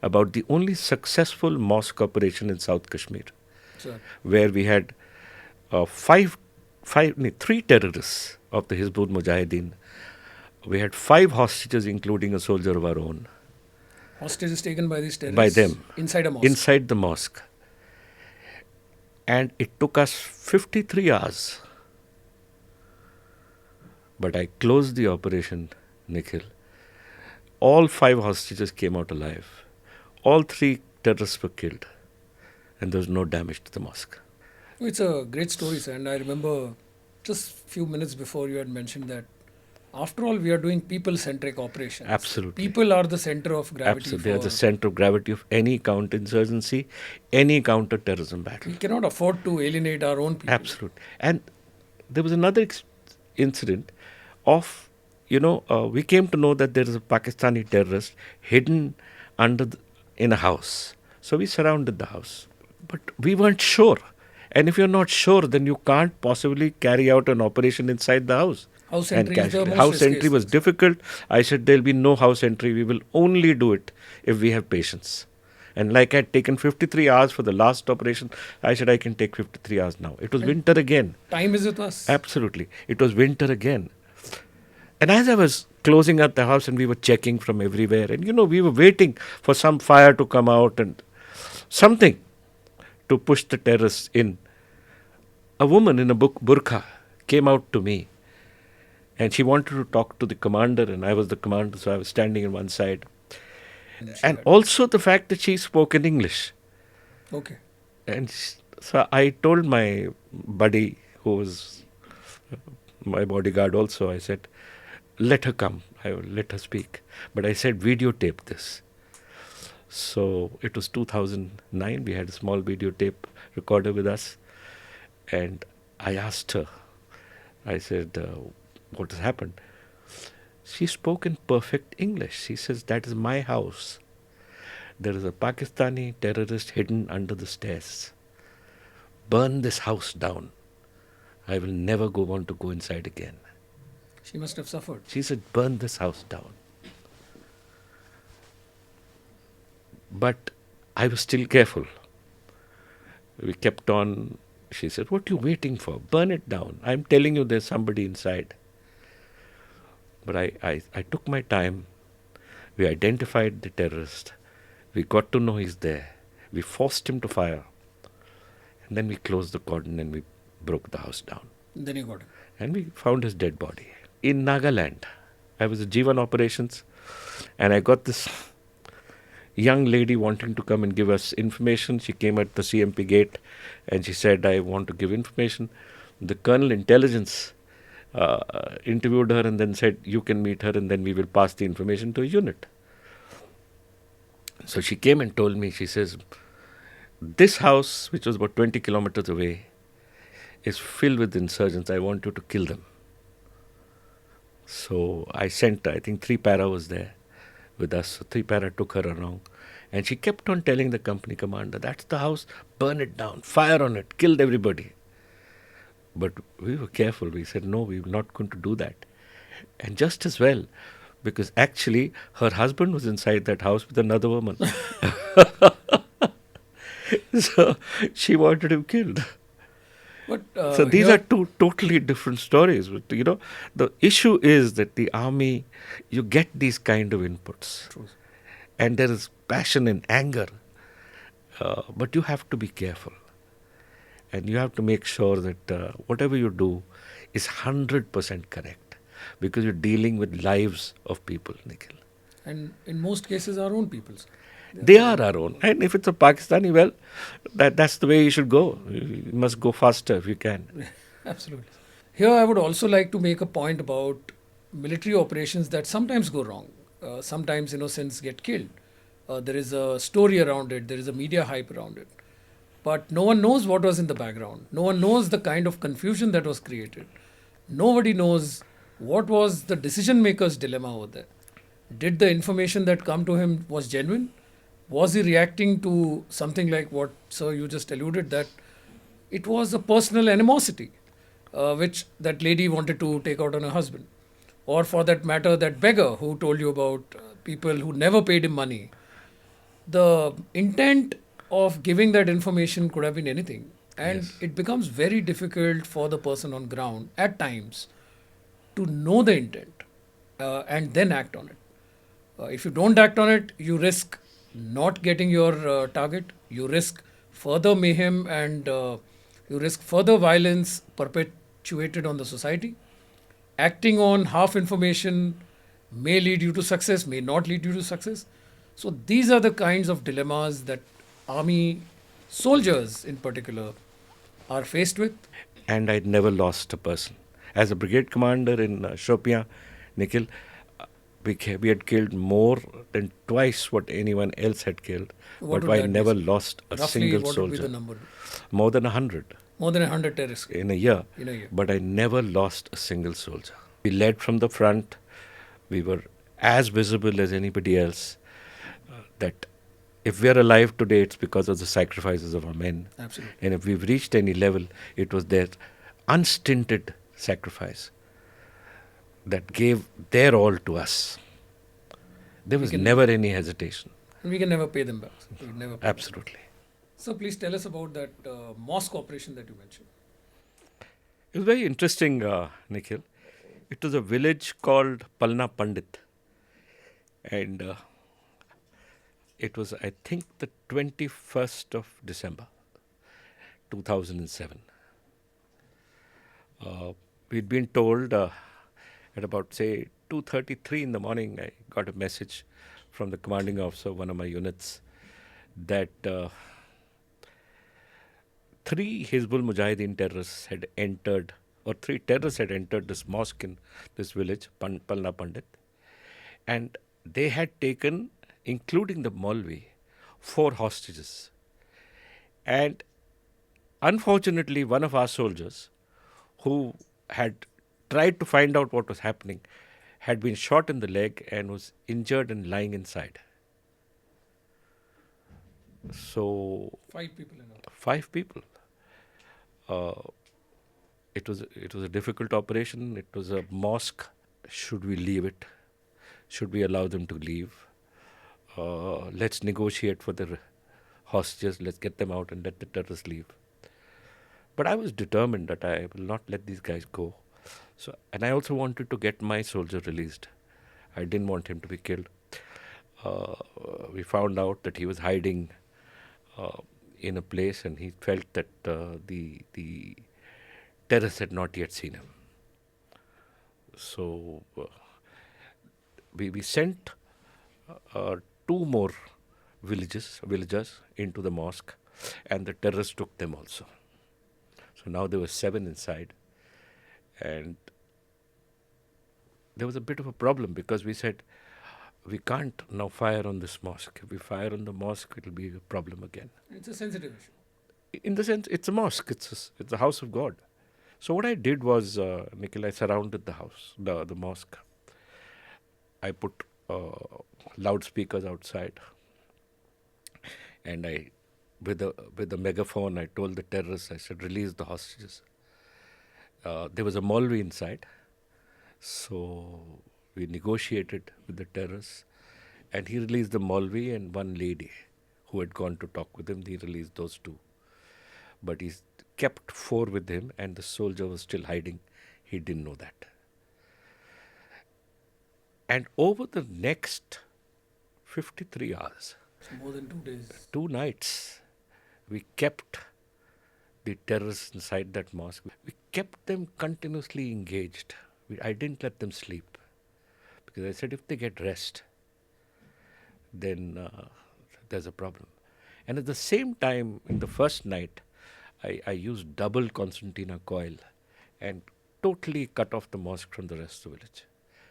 About the only successful mosque operation in South Kashmir, Sir. where we had 3 terrorists of the Hizbut Mujahideen. We had 5 hostages, including a soldier of our own. Hostages taken by these terrorists? By them. Inside a mosque? Inside the mosque. And it took us 53 hours. But I closed the operation, Nikhil. All 5 hostages came out alive. All 3 terrorists were killed. And there was no damage to the mosque. It's a great story, sir. And I remember just a few minutes before you had mentioned that after all, we are doing people-centric operations. Absolutely. People are the center of gravity. Absolutely. They are the center of gravity of any counterinsurgency, any counter-terrorism battle. We cannot afford to alienate our own people. Absolutely. And there was another incident of, we came to know that there is a Pakistani terrorist hidden in a house. So we surrounded the house. But we weren't sure. And if you're not sure, then you can't possibly carry out an operation inside the house. House And entry is the most house entry riskiest was thing. difficult. I said, there'll be no house entry. We will only do it if we have patience. And like I'd taken 53 hours for the last operation, I said, I can take 53 hours now. It was And winter again. time is with us. Absolutely. It was winter again. And as I was closing up the house and we were checking from everywhere, and we were waiting for some fire to come out and something to push the terrorists in. A woman in a burqa came out to me and she wanted to talk to the commander, and I was the commander, so I was standing on one side. And also the fact that she spoke in English. Okay. And so I told my buddy, who was my bodyguard also, I said, let her come, I will let her speak. But I said, videotape this. So it was 2009, we had a small videotape recorder with us. And I asked her, I said, what has happened? She spoke in perfect English. She says, that is my house. There is a Pakistani terrorist hidden under the stairs. Burn this house down. I will never want to go inside again. She must have suffered. She said, burn this house down. But I was still careful. We kept on. She said, what are you waiting for? Burn it down. I'm telling you there's somebody inside. But I took my time. We identified the terrorist. We got to know he's there. We forced him to fire. And then we closed the cordon and we broke the house down. Then you got him. And we found his dead body. In Nagaland, I was at G1 operations and I got this young lady wanting to come and give us information. She came at the CMP gate and she said, I want to give information. The Colonel Intelligence interviewed her and then said, you can meet her and then we will pass the information to a unit. So she came and told me, she says, this house, which was about 20 kilometers away, is filled with insurgents. I want you to kill them. So I sent, I think 3 para was there with us. So 3 para took her along. And she kept on telling the company commander, that's the house, burn it down, fire on it, killed everybody. But we were careful. We said, no, we were not going to do that. And just as well, because actually her husband was inside that house with another woman. So she wanted him killed. But, So these are two totally different stories. But, the issue is that the army, you get these kind of inputs. True. And there is passion and anger. But you have to be careful. And you have to make sure that whatever you do is 100% correct. Because you're dealing with lives of people, Nikhil. And in most cases, our own peoples. They are our own. And if it's a Pakistani, well, that's the way you should go. You must go faster if you can. Absolutely. Here, I would also like to make a point about military operations that sometimes go wrong. Sometimes innocents get killed. There is a story around it. There is a media hype around it. But no one knows what was in the background. No one knows the kind of confusion that was created. Nobody knows what was the decision maker's dilemma over there. Did the information that come to him was genuine? Was he reacting to something like what, sir, you just alluded, that it was a personal animosity which that lady wanted to take out on her husband? Or for that matter, that beggar who told you about people who never paid him money. The intent of giving that information could have been anything. And Yes. it becomes very difficult for the person on ground at times to know the intent and then act on it. If you don't act on it, you risk not getting your target, you risk further mayhem, and you risk further violence perpetuated on the society. Acting on half information may lead you to success, may not lead you to success. So these are the kinds of dilemmas that army soldiers in particular are faced with. And I'd never lost a person. As a brigade commander in Shopian, Nikhil, we had killed more than twice what anyone else had killed. What But would I that never be? lost a Roughly, single what would be the soldier. number? More than 100 More than 100 terrorists in a year. in a year. But I never lost a single soldier. We led from the front. We were as visible as anybody else. That if we're alive today, it's because of the sacrifices of our men. Absolutely. And if we've reached any level, it was their unstinted sacrifice that gave their all to us. There was can- never any hesitation. And we can never pay them back. We never pay them. Absolutely. So please tell us about that mosque operation that you mentioned. It was very interesting, Nikhil. It was a village called Palna Pandit. And it was, I think, the 21st of December, 2007. We'd been told at about, say, 2:33 in the morning, I got a message from the commanding officer of one of my units that three Hizbul Mujahideen terrorists had entered, or three terrorists had entered this mosque in this village, Palna Pandit, and they had taken, including the Maulvi, 4 hostages. And unfortunately, one of our soldiers, who had tried to find out what was happening, had been shot in the leg and was injured and lying inside. So 5 people in all. 5 people. It was a difficult operation. It was a mosque. Should we leave it? Should we allow them to leave? Let's negotiate for the hostages. Let's get them out and let the terrorists leave. But I was determined that I will not let these guys go. So, and I also wanted to get my soldier released. I didn't want him to be killed. We found out that he was hiding in a place, and he felt that the terrorists had not yet seen him. So we sent 2 more villagers into the mosque, and the terrorists took them also. So now there were 7 inside, and there was a bit of a problem because we said, we can't now fire on this mosque. If we fire on the mosque, it will be a problem again. It's a sensitive issue. In the sense, it's a mosque. It's a house of God. So what I did was, Nikhil, I surrounded the house, the mosque. I put loudspeakers outside, and I, with the megaphone, I told the terrorists, I said, release the hostages. There was a Maulvi inside, so we negotiated with the terrorists, and he released the Maulvi and 1 lady who had gone to talk with him. He released those 2. But he kept 4 with him, and the soldier was still hiding. He didn't know that. And over the next 53 hours, It's more than 2 days. 2 nights, we kept the terrorists inside that mosque. We kept them continuously engaged. I didn't let them sleep, because I said if they get rest, then there's a problem. And at the same time, in the first night, I used double concertina coil and totally cut off the mosque from the rest of the village.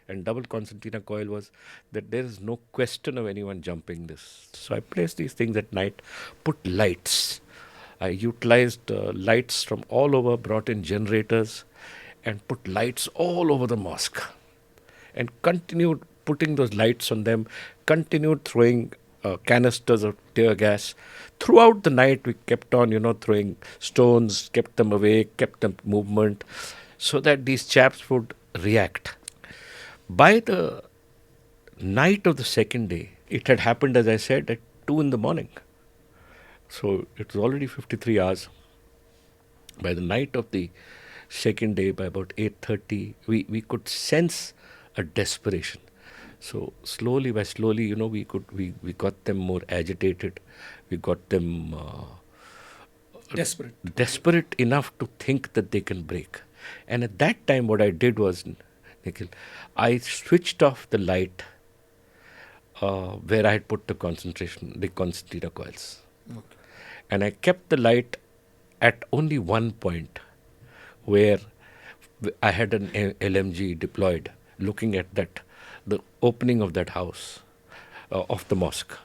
And double concertina coil was that there is no question of anyone jumping this. So I placed these things at night, put lights. I utilized lights from all over, brought in generators, and put lights all over the mosque. And continued putting those lights on them, continued throwing canisters of tear gas. Throughout the night, we kept on, throwing stones, kept them awake, kept them movement, so that these chaps would react. By the night of the second day, it had happened, as I said, at 2 in the morning. So it was already 53 hours. By the night of the second day, by about 8:30, we could sense a desperation. So slowly by slowly, we got them more agitated. We got them desperate enough to think that they can break. And at that time, what I did was, Nikhil, I switched off the light where I had put the concertina coils. Okay. And I kept the light at only one point where I had an LMG deployed, looking at the opening of that house, of the mosque.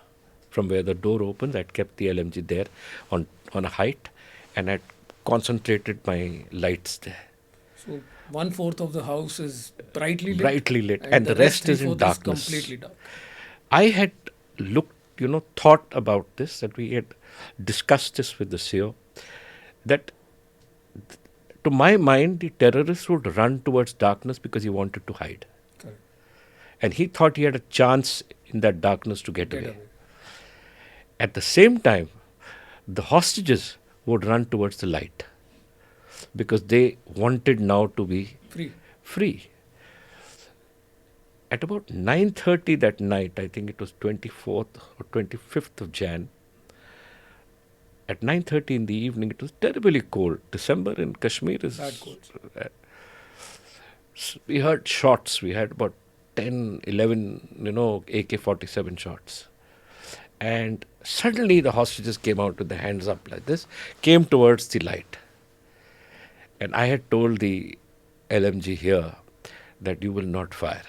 From where the door opens, I'd kept the LMG there on a height, and I'd concentrated my lights there. So 1/4 of the house is brightly lit. Brightly lit, and the rest is in 3/4 darkness. completely dark. I had looked thought about this, that we had discussed this with the CEO, that to my mind, the terrorists would run towards darkness because he wanted to hide. Correct. And he thought he had a chance in that darkness to get Get away. away. At the same time, the hostages would run towards the light because they wanted now to be Free. free. At about 9:30 that night, I think it was 24th or 25th of Jan, at 9:30 in the evening, it was terribly cold. December in Kashmir is... Bad cold. We heard shots. We had about 10, 11, AK-47 shots. And suddenly the hostages came out with their hands up like this, came towards the light. And I had told the LMG here that you will not fire.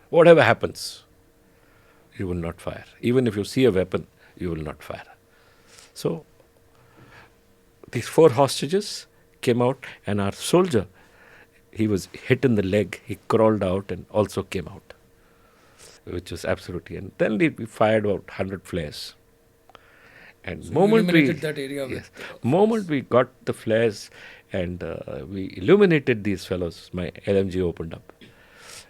Whatever happens, you will not fire. Even if you see a weapon, you will not fire. So these 4 hostages came out, and our soldier, he was hit in the leg. He crawled out and also came out, which was absolutely... And then we fired about 100 flares. And So you moment we... illuminated that area with... Moment we got the flares and we illuminated these fellows, my LMG opened up.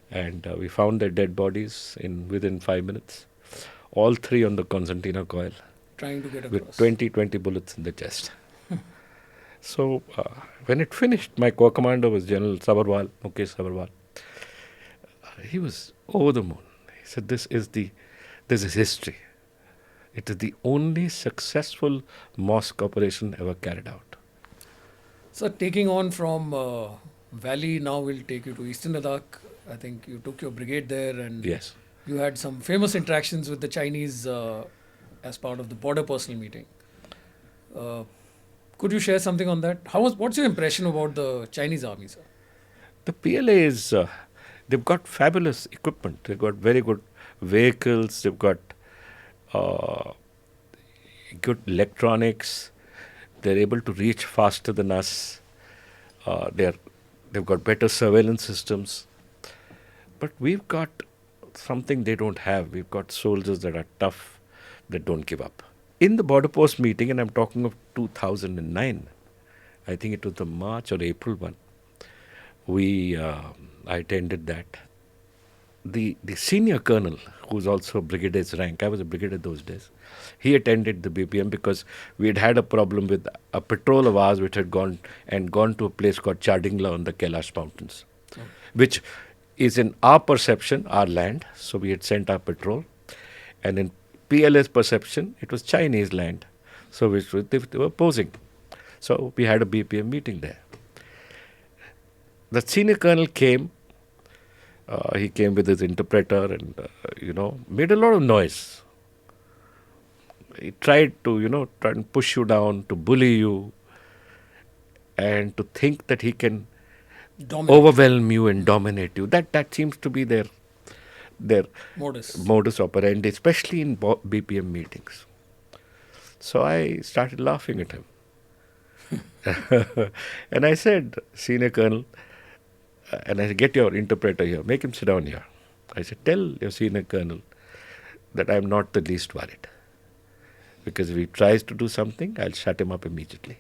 And we found their dead bodies within 5 minutes. All 3 on the concertina coil Trying to get with across. 20 bullets in the chest. So when it finished, my co-commander was General Sabharwal, Mukesh Sabharwal. He was over the moon. He said, this is history. It is the only successful mosque operation ever carried out. So taking on from Valley, now we'll take you to Eastern Ladakh. I think you took your brigade there, and Yes. you had some famous interactions with the Chinese as part of the border personal meeting. Could you share something on that? What's your impression about the Chinese army, sir? The PLA is, they've got fabulous equipment. They've got very good vehicles. They've got good electronics. They're able to reach faster than us. They've got better surveillance systems. But we've got something they don't have. We've got soldiers that are tough, that don't give up. In the border post meeting, and I'm talking of 2009, I think it was the March or April one, I attended that. The senior colonel, who's also brigadier's rank, I was a brigadier those days, he attended the BPM because we had a problem with a patrol of ours which had gone to a place called Chardingla on the Kailash Mountains, which is in our perception, our land. So we had sent our patrol. And in PLA's perception, it was Chinese land. So they were opposing. So we had a BPM meeting there. The senior colonel came. He came with his interpreter and, made a lot of noise. He tried to, try and push you down, to bully you, and to think that he can overwhelm you and dominate you. That seems to be their modus operandi, especially in BPM meetings. So I started laughing at him. And I said, senior colonel, and I said, get your interpreter here, make him sit down here. I said, tell your senior colonel that I'm not the least worried. Because if he tries to do something, I'll shut him up immediately.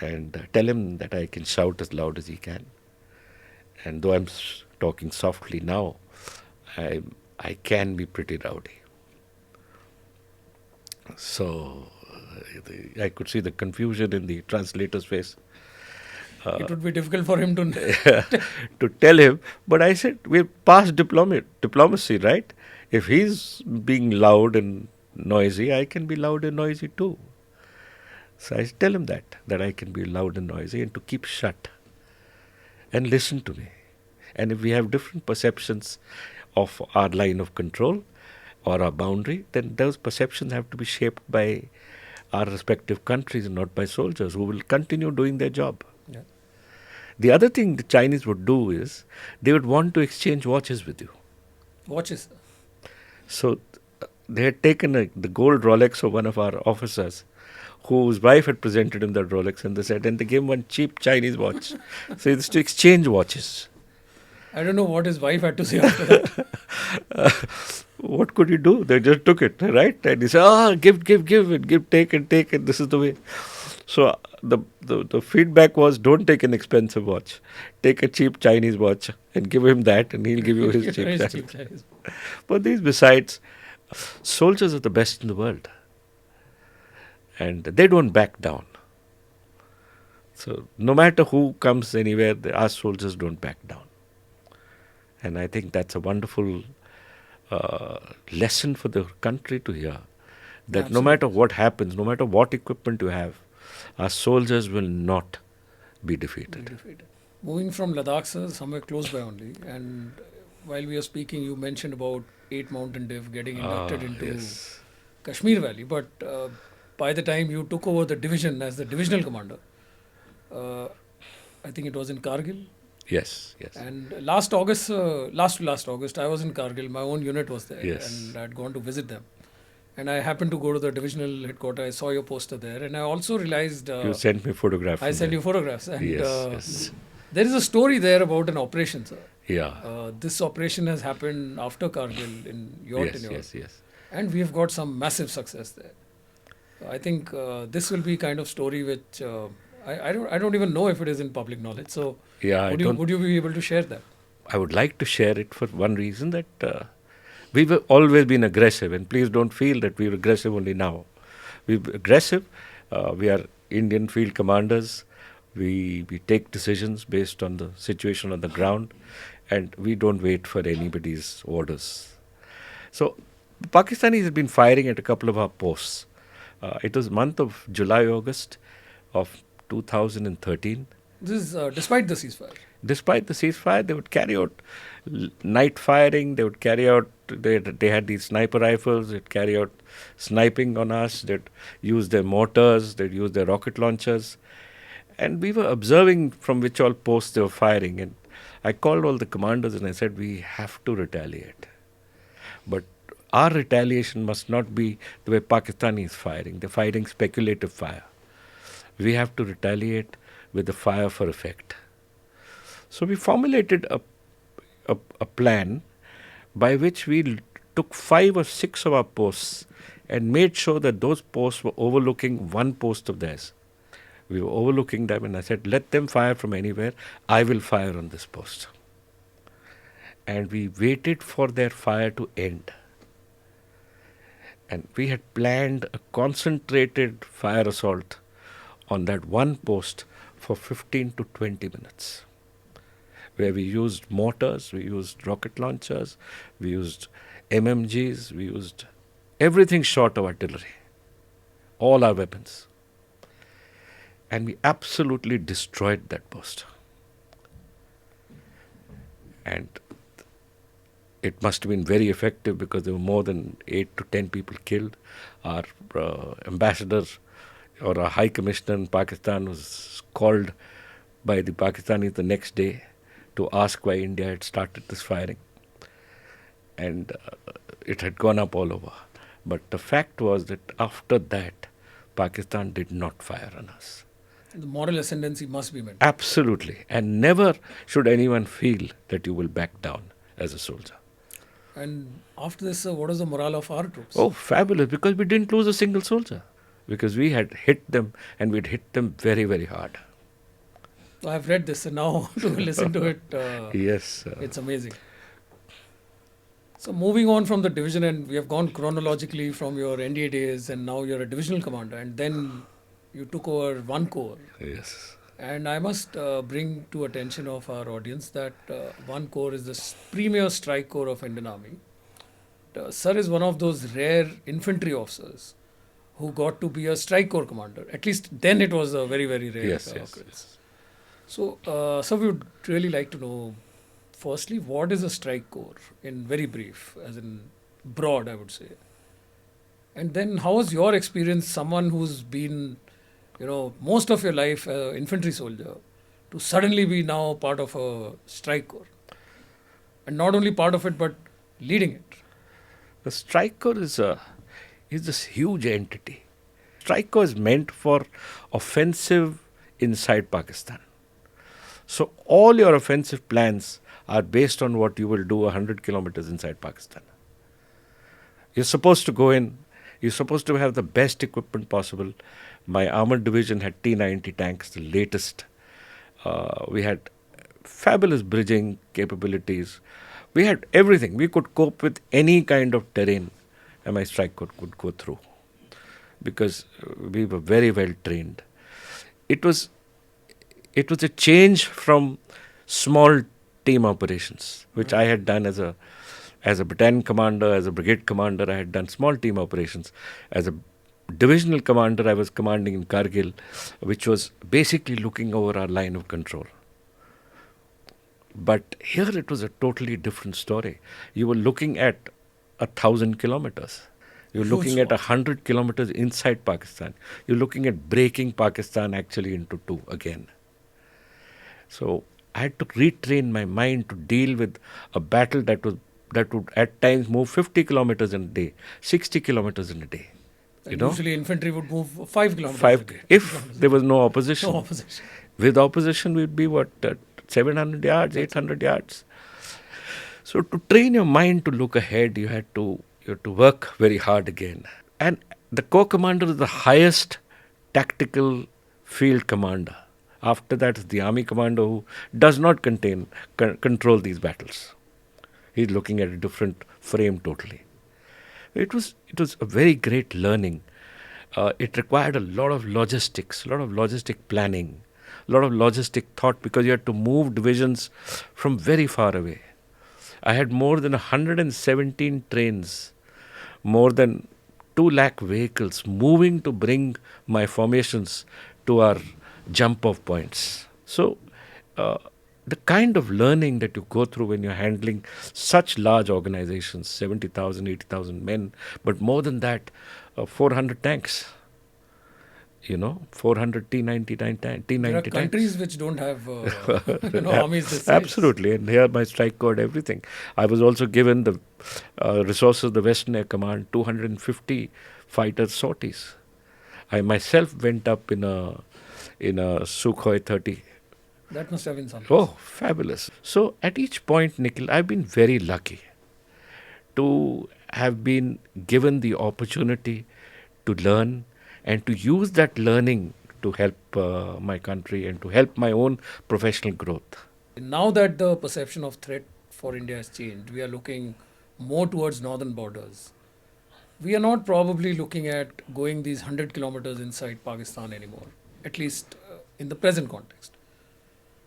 And tell him that I can shout as loud as he can. And though I'm talking softly now, I can be pretty rowdy. So I could see the confusion in the translator's face. It would be difficult for him to... to tell him. But I said, we're past diplomacy, right? If he's being loud and noisy, I can be loud and noisy too. So I tell him that I can be loud and noisy and to keep shut and listen to me. And if we have different perceptions of our line of control or our boundary, then those perceptions have to be shaped by our respective countries and not by soldiers who will continue doing their job. Yeah. The other thing the Chinese would do is they would want to exchange watches with you. Watches. So they had taken the gold Rolex of one of our officers whose wife had presented him that Rolex, and they gave him one cheap Chinese watch. So it's to exchange watches. I don't know what his wife had to say after that. What could you do? They just took it, right? And he said, give it, take it. This is the way. So the feedback was, don't take an expensive watch. Take a cheap Chinese watch and give him that, and he'll give you his cheap His Chinese. cheap Chinese. But these, besides, soldiers are the best in the world. And they don't back down. So no matter who comes anywhere, our soldiers don't back down. And I think that's a wonderful lesson for the country to hear. That no Absolutely. matter what happens, no matter what equipment you have, our soldiers will not be defeated. Defeated. Moving from Ladakh, sir, somewhere close by only, and while we are speaking, you mentioned about 8 Mountain Div getting inducted into Yes. Kashmir Valley, but by the time you took over the division as the divisional commander, uh, I think it was in Kargil. Yes. And last August, last August, I was in Kargil. My own unit was there, Yes. and I had gone to visit them. And I happened to go to the divisional headquarters. I saw your poster there, and I also realized You sent me photograph. I from sent there. you photographs, and Yes. there is a story there about an operation, sir. Yeah. This operation has happened after Kargil in your tenure, Yes. and we have got some massive success there. I think this will be kind of story which I don't even know if it is in public knowledge. So Yeah, would you be able to share that? I would like to share it for one reason, that we've always been aggressive, and please don't feel that we're aggressive only now. We're aggressive. We are Indian field commanders. We take decisions based on the situation on the ground, and we don't wait for anybody's orders. So the Pakistanis have been firing at a couple of our posts. It was month of July, August of 2013. This is despite the ceasefire. Despite the ceasefire, they would carry out night firing. They would carry out. They had these sniper rifles. They'd carry out sniping on us. They'd use their mortars. They'd use their rocket launchers, and we were observing from which all posts they were firing. And I called all the commanders and I said, we have to retaliate, but our retaliation must not be the way Pakistani is firing. They're firing speculative fire. We have to retaliate with the fire for effect. So we formulated a plan by which we took 5 or 6 of our posts and made sure that those posts were overlooking one post of theirs. We were overlooking them, and I said, let them fire from anywhere. I will fire on this post. And we waited for their fire to end. And we had planned a concentrated fire assault on that one post for 15 to 20 minutes, where we used mortars, we used rocket launchers, we used MMGs, we used everything short of artillery, all our weapons. And we absolutely destroyed that post. And it must have been very effective because there were more than 8 to 10 people killed. Our ambassador or our high commissioner in Pakistan was called by the Pakistanis the next day to ask why India had started this firing. And it had gone up all over. But the fact was that after that, Pakistan did not fire on us. The moral ascendancy must be met. Absolutely. And never should anyone feel that you will back down as a soldier. And after this, what is the morale of our troops? Oh, fabulous, because we didn't lose a single soldier. Because we had hit them, and we'd hit them very, very hard. I've read this, and now to listen to it, Yes. it's amazing. So moving on from the division, and we have gone chronologically from your NDA days, and now you're a divisional commander, and then you took over one corps. Yes. And I must bring to attention of our audience that one corps is the premier strike corps of Indian Army. Sir is one of those rare infantry officers who got to be a strike corps commander. At least then it was a very, very rare occurrence. So, sir, we would really like to know, firstly, what is a strike corps in very brief, as in broad, I would say. And then how was your experience, someone who's been, most of your life infantry soldier, to suddenly be now part of a strike corps? And not only part of it, but leading it. The strike corps is this huge entity. Strike corps is meant for offensive inside Pakistan. So all your offensive plans are based on what you will do 100 kilometers inside Pakistan. You're supposed to go in, you're supposed to have the best equipment possible. My armored division had T-90 tanks, the latest. We had fabulous bridging capabilities. We had everything. We could cope with any kind of terrain, and my strike could go through because we were very well trained. It was a change from small team operations, which I had done as a battalion commander, as a brigade commander. I had done small team operations. As a divisional commander, I was commanding in Kargil, which was basically looking over our line of control. But here it was a totally different story. You were looking at 1,000 kilometers. You're Huge looking at swath. 100 kilometers inside Pakistan. You're looking at breaking Pakistan actually into two again. So I had to retrain my mind to deal with a battle that would at times move 50 kilometers in a day, 60 kilometers in a day. And usually infantry would move 5 kilometers a Five, day. if there was no opposition. No opposition. With opposition, we'd be 700 yards, 800 yards. So to train your mind to look ahead, you had to work very hard again. And the corps commander is the highest tactical field commander. After that is the army commander, who does not control these battles. He's looking at a different frame totally. It was a very great learning. It required a lot of logistics, a lot of logistic planning, a lot of logistic thought, because you had to move divisions from very far away. I had more than 117 trains, more than 2 lakh vehicles moving to bring my formations to our jump-off points. So the kind of learning that you go through when you're handling such large organizations, 70,000, 80,000 men, but more than that, 400 tanks, 400 T-90 tanks. There are countries which don't have armies this size. Absolutely, and here my strike code, everything. I was also given the resources of the Western Air Command, 250 fighter sorties. I myself went up in a Sukhoi 30. That must have been something. Oh, fabulous. So at each point, Nikhil, I've been very lucky to have been given the opportunity to learn and to use that learning to help my country and to help my own professional growth. Now that the perception of threat for India has changed, we are looking more towards northern borders. We are not probably looking at going these 100 kilometers inside Pakistan anymore, at least in the present context.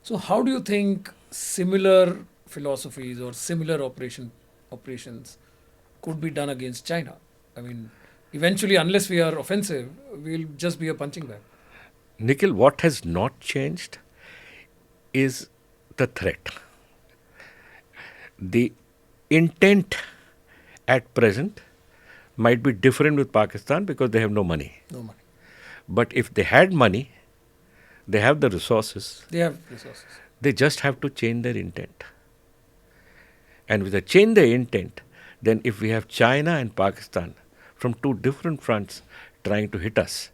So how do you think similar philosophies or similar operations could be done against China? I mean, eventually, unless we are offensive, we'll just be a punching bag. Nikhil, what has not changed is the threat. The intent at present might be different with Pakistan because they have no money. No money. But if they had money, they have the resources. They have resources. They just have to change their intent. And with the change their intent, then if we have China and Pakistan from two different fronts trying to hit us,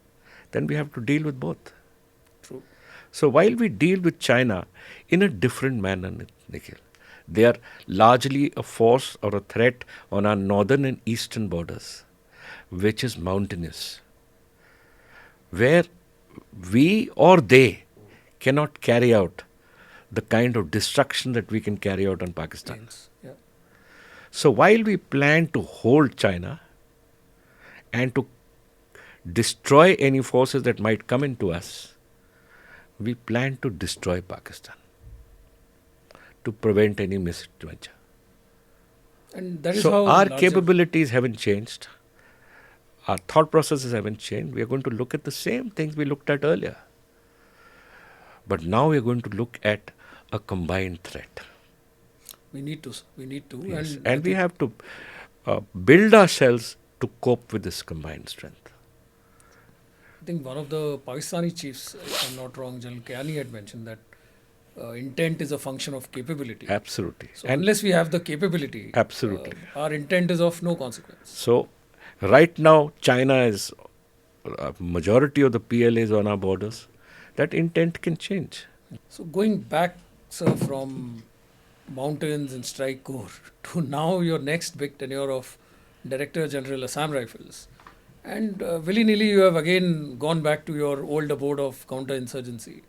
then we have to deal with both. True. So while we deal with China in a different manner, Nikhil, they are largely a force or a threat on our northern and eastern borders, which is mountainous, where we or they cannot carry out the kind of destruction that we can carry out on Pakistan. Planes. Yeah. So while we plan to hold China and to destroy any forces that might come into us, we plan to destroy Pakistan to prevent any misadventure. And that is So how our larger- capabilities haven't changed. Our thought processes haven't changed. We are going to look at the same things we looked at earlier. But now we are going to look at a combined threat. We need to. Yes. And we have to build ourselves to cope with this combined strength. I think one of the Pakistani chiefs, if I'm not wrong, General Kayani had mentioned that intent is a function of capability. Absolutely. So And unless we have the capability, absolutely. Our intent is of no consequence. So right now, China is a majority of the PLAs on our borders. That intent can change. So going back, sir, from mountains and strike corps to now your next big tenure of Director General Assam Rifles. And willy-nilly you have again gone back to your old abode of counterinsurgency,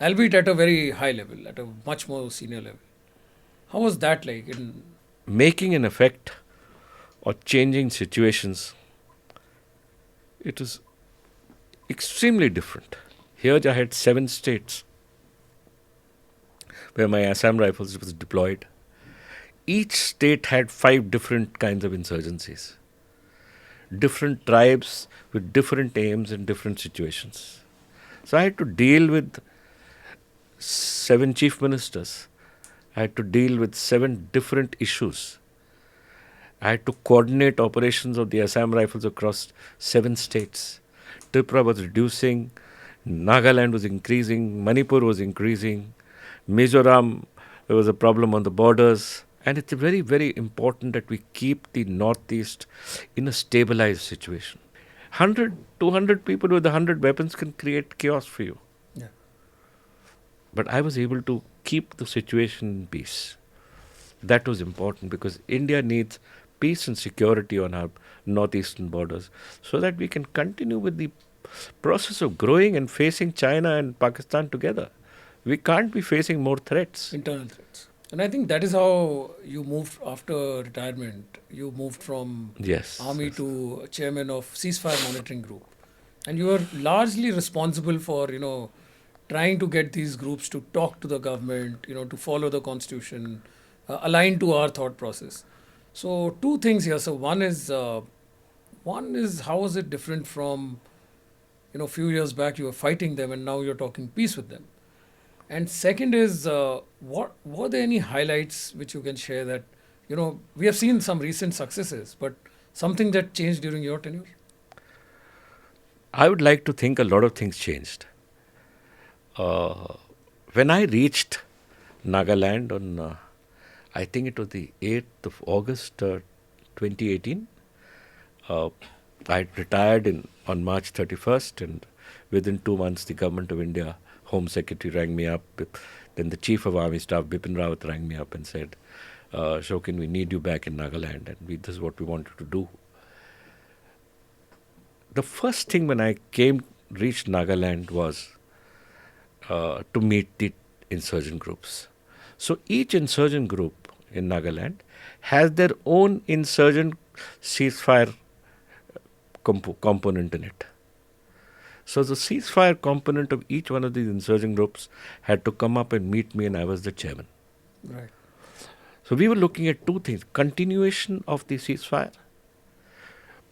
albeit at a very high level, at a much more senior level. How was that like? Making an effect or changing situations, it is extremely different. Here I had 7 states where my Assam Rifles was deployed. Each state had 5 different kinds of insurgencies, different tribes with different aims and different situations. So I had to deal with 7 chief ministers. I had to deal with 7 different issues. I had to coordinate operations of the Assam Rifles across 7 states. Tripura was reducing, Nagaland was increasing, Manipur was increasing, Mizoram, there was a problem on the borders. And it's very, very important that we keep the Northeast in a stabilized situation. 100, 200 people with 100 weapons can create chaos for you. Yeah. But I was able to keep the situation in peace. That was important because India needs peace and security on our northeastern borders so that we can continue with the process of growing and facing China and Pakistan together. We can't be facing more threats. Internal threats. And I think that is how you moved after retirement. You moved from Yes. army yes. to chairman of ceasefire monitoring group. And you were largely responsible for, trying to get these groups to talk to the government, to follow the constitution, align to our thought process. So two things here. So one is how is it different from, few years back you were fighting them and now you're talking peace with them. And second is, what were there any highlights which you can share that, we have seen some recent successes, but something that changed during your tenure? I would like to think a lot of things changed. When I reached Nagaland on, I think it was the 8th of August 2018, I retired on March 31st, and within 2 months the Government of India Home Secretary rang me up. Then the Chief of Army Staff, Bipin Rawat, rang me up and said, Shokin, we need you back in Nagaland, and this is what we wanted to do. The first thing when I reached Nagaland was to meet the insurgent groups. So each insurgent group in Nagaland has their own insurgent ceasefire component in it. So the ceasefire component of each one of these insurgent groups had to come up and meet me, and I was the chairman. Right. So we were looking at 2 things: continuation of the ceasefire,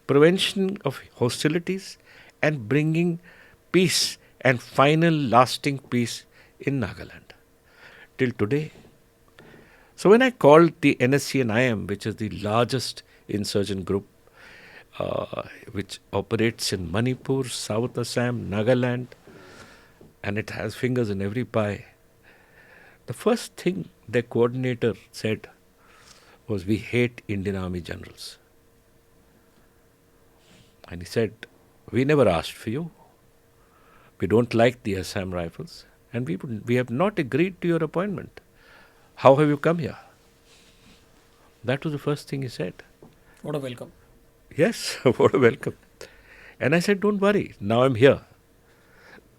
prevention of hostilities, and bringing peace and final lasting peace in Nagaland till today. So when I called the NSC and IM, which is the largest insurgent group which operates in Manipur, South Assam, Nagaland, and it has fingers in every pie, the first thing their coordinator said was, we hate Indian Army generals. And he said, we never asked for you. We don't like the Assam Rifles, and we have not agreed to your appointment. How have you come here? That was the first thing he said. What a welcome. Yes, what a welcome. And I said, don't worry, now I'm here.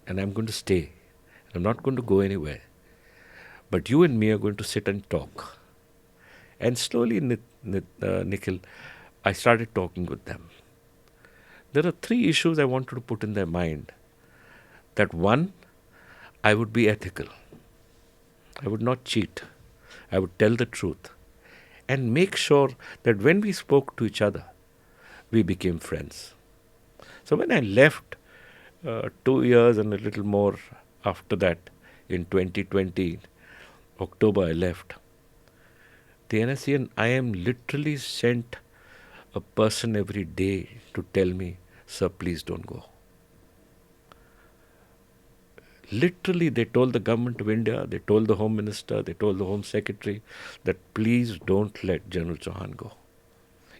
And I'm going to stay. I'm not going to go anywhere. But you and me are going to sit and talk. And slowly, Nikhil, I started talking with them. There are 3 issues I wanted to put in their mind. That 1, I would be ethical. I would not cheat. I would tell the truth. And make sure that when we spoke to each other, we became friends. So when I left 2 years and a little more after that, in 2020, October I left, the NSC and IM literally sent a person every day to tell me, sir, please don't go. Literally, they told the Government of India, they told the Home Minister, they told the Home Secretary that please don't let General Chauhan go.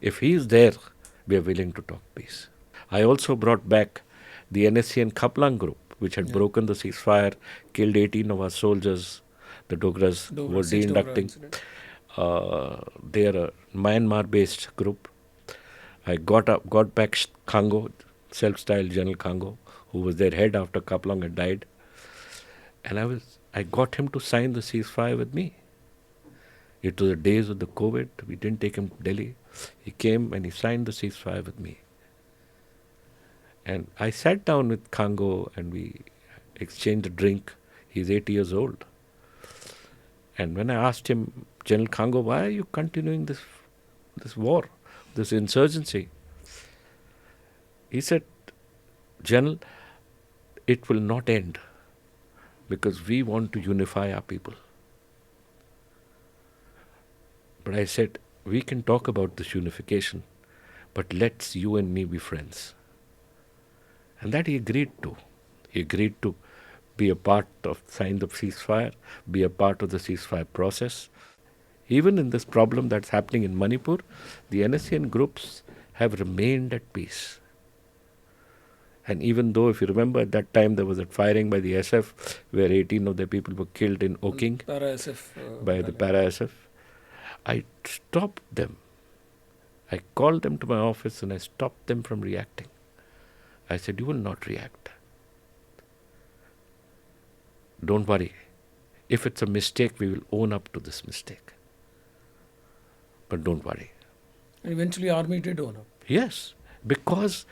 If he is there, we are willing to talk peace. I also brought back the NSC and Khaplang group, which had broken the ceasefire, killed 18 of our soldiers, the Dogras, who were Six Dogra de-inducting. incident. They are a Myanmar-based group. I got back Khango, self-styled General Khango, who was their head after Kaplong had died, and I got him to sign the ceasefire with me. It was the days of the COVID. We didn't take him to Delhi. He came and he signed the ceasefire with me. And I sat down with Khango and we exchanged a drink. He's 80 years old. And when I asked him, General Khango, why are you continuing this war, this insurgency? He said, General, it will not end because we want to unify our people. But I said, we can talk about this unification, but let's you and me be friends. And that he agreed to. He agreed to be a part of, sign the ceasefire, be a part of the ceasefire process. Even in this problem that's happening in Manipur, the NSCN groups have remained at peace. And even though, if you remember, at that time there was a firing by the SF where 18 of their people were killed in Oking by the Para-SF, I stopped them. I called them to my office and I stopped them from reacting. I said, you will not react. Don't worry. If it's a mistake, we will own up to this mistake. But don't worry. And eventually army did own up. Yes, because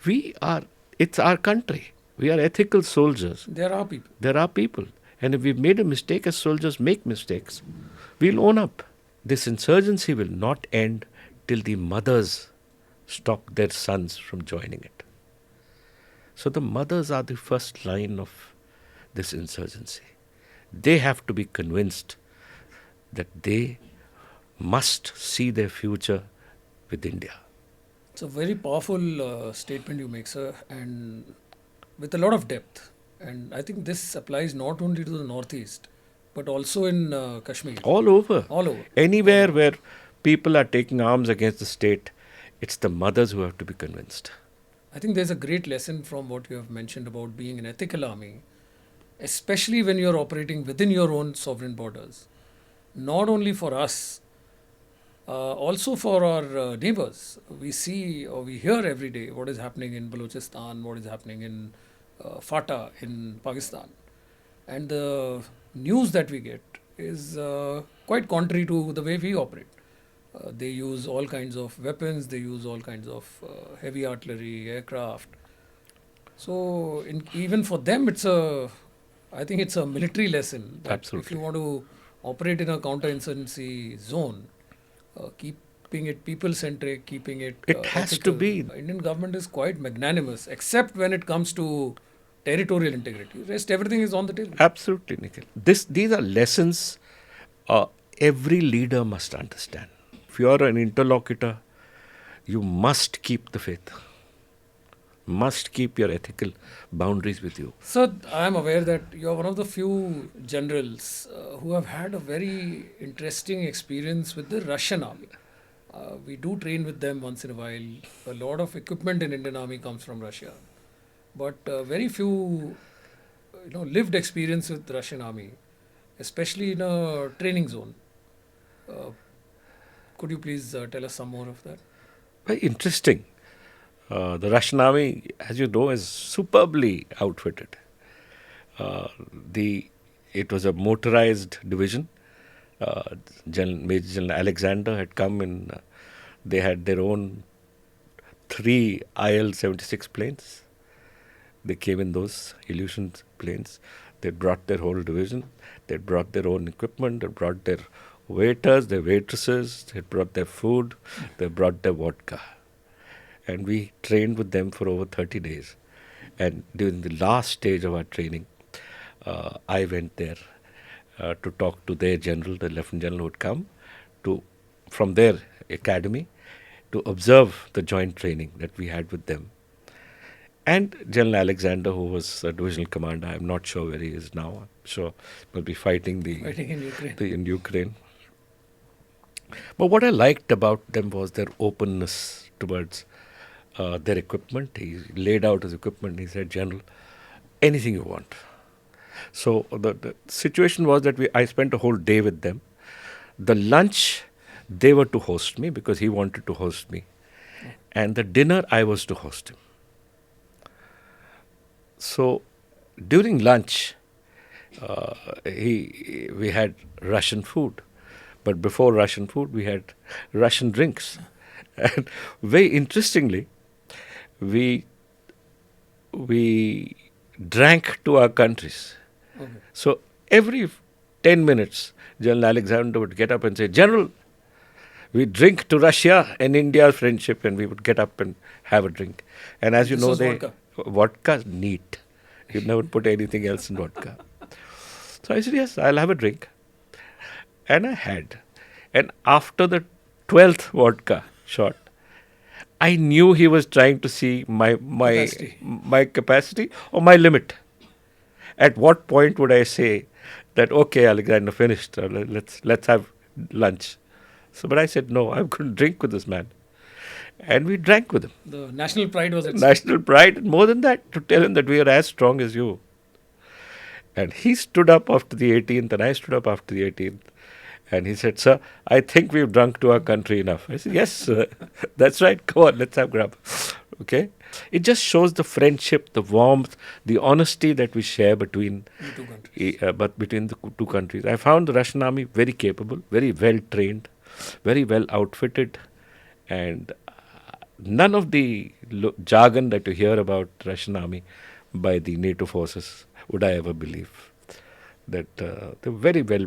it's our country. We are ethical soldiers. There are people. There are people. And if we've made a mistake, as soldiers make mistakes, we'll own up. This insurgency will not end till the mothers stop their sons from joining it. So the mothers are the first line of this insurgency. They have to be convinced that they must see their future with India. It's a very powerful statement you make, sir, and with a lot of depth. And I think this applies not only to the Northeast, but also in Kashmir. All over. All over. Anywhere where people are taking arms against the state, it's the mothers who have to be convinced. I think there's a great lesson from what you have mentioned about being an ethical army, especially when you're operating within your own sovereign borders. Not only for us, also for our neighbors. We see or we hear every day what is happening in Balochistan, what is happening in Fata in Pakistan. And the news that we get is quite contrary to the way we operate. They use all kinds of weapons, they use all kinds of heavy artillery, aircraft. So even for them, I think it's a military lesson. That Absolutely. If you want to operate in a counterinsurgency zone, keeping it people-centric, keeping it It has to ethical. be. Indian government is quite magnanimous, except when it comes to territorial integrity. Rest everything is on the table. Absolutely, Nikhil. These are lessons every leader must understand. If you are an interlocutor, you must keep the faith. Must keep your ethical boundaries with you. So I am aware that you are one of the few generals who have had a very interesting experience with the Russian army. We do train with them once in a while. A lot of equipment in Indian army comes from Russia, but very few, lived experience with Russian army, especially in a training zone. Could you please tell us some more of that? Very interesting. The Russian army, as you know, is superbly outfitted. It was a motorized division. Major General Alexander had come in. They had their own 3 IL-76 planes. They came in those Ilyushin planes. They brought their whole division. They brought their own equipment. They brought their waiters, their waitresses. They brought their food. They brought their vodka. And we trained with them for over 30 days. And during the last stage of our training, I went there to talk to their general, the Lieutenant General who had come from their academy to observe the joint training that we had with them. And General Alexander, who was a divisional commander, I'm not sure where he is now. I'm sure he'll be fighting in Ukraine. But what I liked about them was their openness towards their equipment. He laid out his equipment. He said, General, anything you want. So the situation was that I spent a whole day with them. The lunch, they were to host me because he wanted to host me. And the dinner, I was to host him. So during lunch, we had Russian food. But before Russian food, we had Russian drinks. And very interestingly, we drank to our countries. Okay. So every 10 minutes, General Alexander would get up and say, General, we drink to Russia and India's friendship, and we would get up and have a drink. And as you This know, was vodka. vodka neat. You never put anything else in vodka. So I said, yes, I'll have a drink. And I had. And after the 12th vodka shot, I knew he was trying to see my capacity or my limit. At what point would I say that, okay, Alexander, finished, let's have lunch. So, but I said, no, I'm going to drink with this man. And we drank with him. The national pride was at stake. National pride, and more than that, to tell him that we are as strong as you. And he stood up after the 18th, and I stood up after the 18th. And he said, sir, I think we've drunk to our country enough. I said, yes, sir. That's right. Come on, let's have grub. Okay? It just shows the friendship, the warmth, the honesty that we share between The two countries. between the two countries. I found the Russian army very capable, very well trained, very well outfitted, and none of the jargon that you hear about Russian army by the NATO forces would I ever believe. That they're very well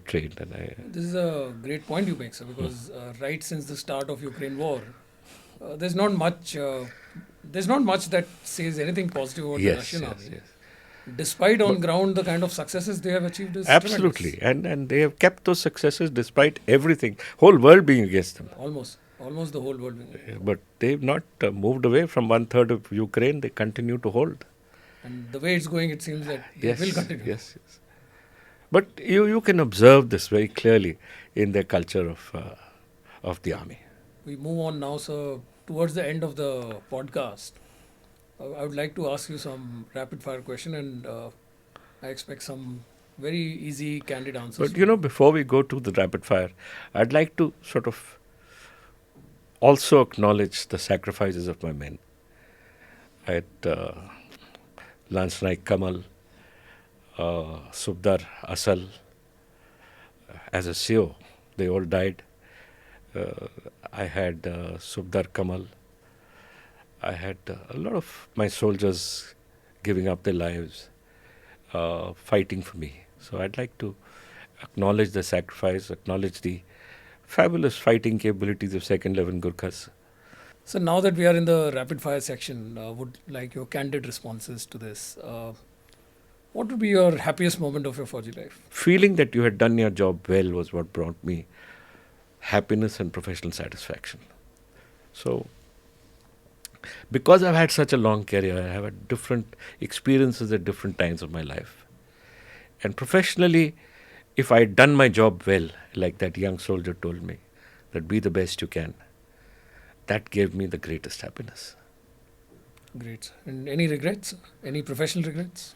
trained, and This is a great point you make, sir, because right since the start of Ukraine war, there's not much that says anything positive about the yes, Russian yes, army. yes. Despite on ground the kind of successes they have achieved is Absolutely, tremendous. and they have kept those successes despite everything, whole world being against them. Almost the whole world. But they've not moved away from 1/3 of Ukraine. They continue to hold. And the way it's going, it seems that they Yes, will continue. yes, yes. But you can observe this very clearly in the culture of the army. We move on now, sir, towards the end of the podcast. I would like to ask you some rapid fire question, and I expect some very easy, candid answers. But before we go to the rapid fire, I'd like to sort of also acknowledge the sacrifices of my men. At Lance Naik Kamal, Subdar Asal, as a CO, they all died. I had Subdar Kamal. I had a lot of my soldiers giving up their lives, fighting for me. So I'd like to acknowledge the sacrifice, acknowledge the fabulous fighting capabilities of 2nd 11 Gurkhas. So now that we are in the rapid fire section, would like your candid responses to this. What would be your happiest moment of your Fauji life? Feeling that you had done your job well was what brought me happiness and professional satisfaction. So, because I've had such a long career, I have had different experiences at different times of my life. And professionally, if I had done my job well, like that young soldier told me, that be the best you can, that gave me the greatest happiness. Great. Sir. And any regrets? Any professional regrets?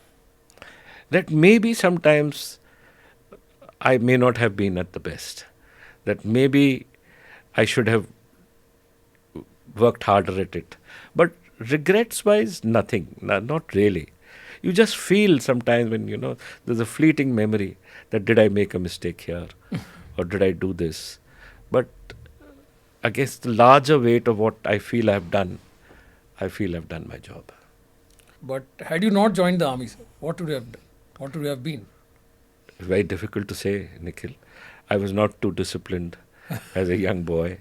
That maybe sometimes I may not have been at the best. That maybe I should have worked harder at it. But regrets-wise, nothing. Not really. You just feel sometimes when, there's a fleeting memory that did I make a mistake here or did I do this? But against the larger weight of what I feel I've done, I feel I've done my job. But had you not joined the army, sir, what would you have done? What would you have been? Very difficult to say, Nikhil. I was not too disciplined as a young boy.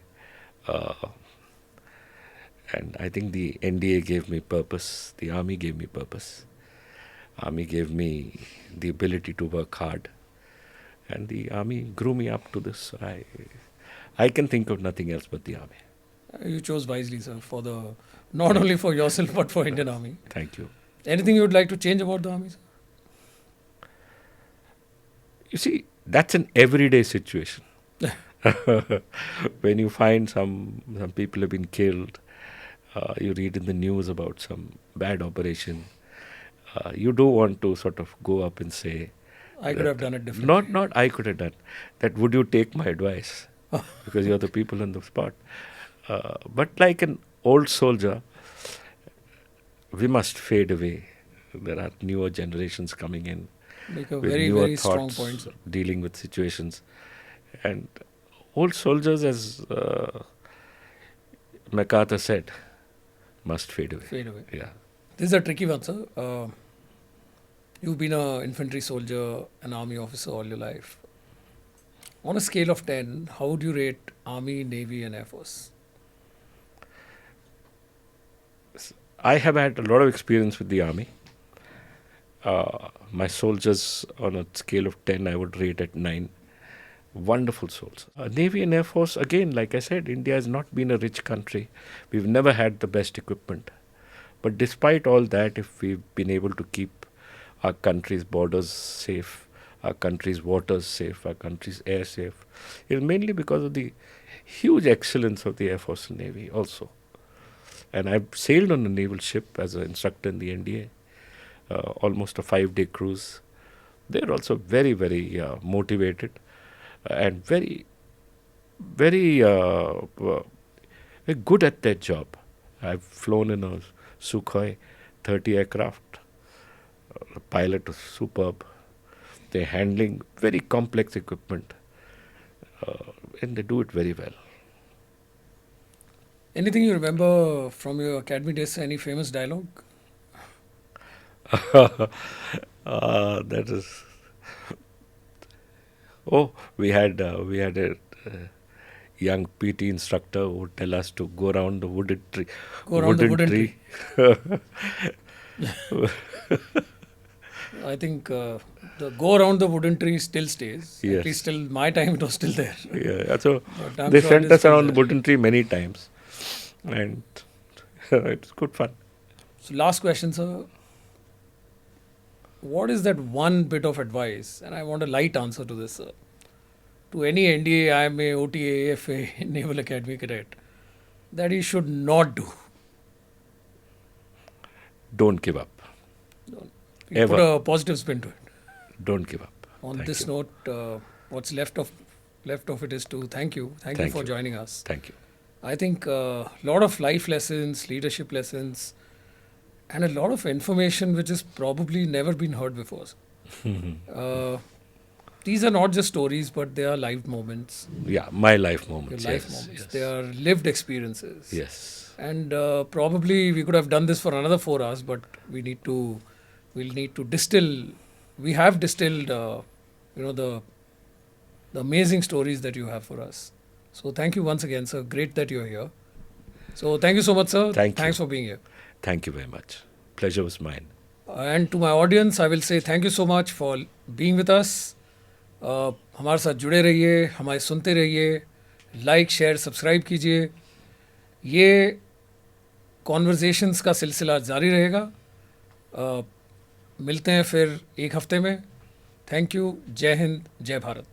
And I think the NDA gave me purpose. The army gave me purpose. Army gave me the ability to work hard. And the army grew me up to this. I can think of nothing else but the army. You chose wisely, sir, not only for yourself but for Indian Army. Thank you. Anything you would like to change about the army, sir? You see, that's an everyday situation. When you find some people have been killed, you read in the news about some bad operation, you do want to sort of go up and say, I could have done it differently. not I could have done that. Would you take my advice? Because you're the people on the spot. But like an old soldier, we must fade away. There are newer generations coming in Make a with very, newer very strong thoughts, point, sir. dealing with situations. And old soldiers, as MacArthur said, must fade away. Fade away. Yeah. This is a tricky one, sir. You've been an infantry soldier, an army officer all your life. On a scale of 10, how would you rate Army, Navy, and Air Force? I have had a lot of experience with the army. My soldiers, on a scale of 10, I would rate at 9. Wonderful soldiers. Navy and Air Force, again, like I said, India has not been a rich country. We've never had the best equipment. But despite all that, if we've been able to keep our country's borders safe, our country's waters safe, our country's air safe, it's mainly because of the huge excellence of the Air Force and Navy also. And I've sailed on a naval ship as an instructor in the NDA, almost a 5-day cruise. They're also very, very motivated and very, very, very good at their job. I've flown in a Sukhoi 30 aircraft. The pilot was superb. They're handling very complex equipment, and they do it very well. Anything you remember from your academy days? Any famous dialogue? That is. Oh, we had a young PT instructor who would tell us to go around the wooden tree. Go around the wooden tree. I think the go around the wooden tree still stays. Yes. At least till my time, it was still there. Yeah, so But I'm they sure sent it is us still around the there. wooden tree many times, and it's good fun. So last question, sir. What is that one bit of advice, and I want a light answer to this, sir, to any NDA, IMA, OTA, AFA, Naval Academy cadet, that he should not do? Don't give up. You Ever. put a positive spin to it. Don't give up. On Thank this you. note, what's left of it is to thank you. Thank you Thank for you. joining us. Thank you. I think a lot of life lessons, leadership lessons, and a lot of information which has probably never been heard before. These are not just stories, but they are live moments. Yeah, my life Your moments. life yes, moments. yes. They are lived experiences. Yes. And probably we could have done this for another 4 hours, but we'll need to distill. We have distilled, the amazing stories that you have for us. So thank you once again, sir. Great that you're here. So thank you so much, sir. Thank you. Thanks for being here. Thank you very much. Pleasure was mine. And to my audience, I will say thank you so much for being with us. हमारे साथ जुड़े रहिए, हमारे सुनते रहिए, like share subscribe कीजिए. ये conversations का सिलसिला जारी रहेगा. मिलते हैं फिर एक हफ्ते में. Thank you. जय हिंद, जय भारत.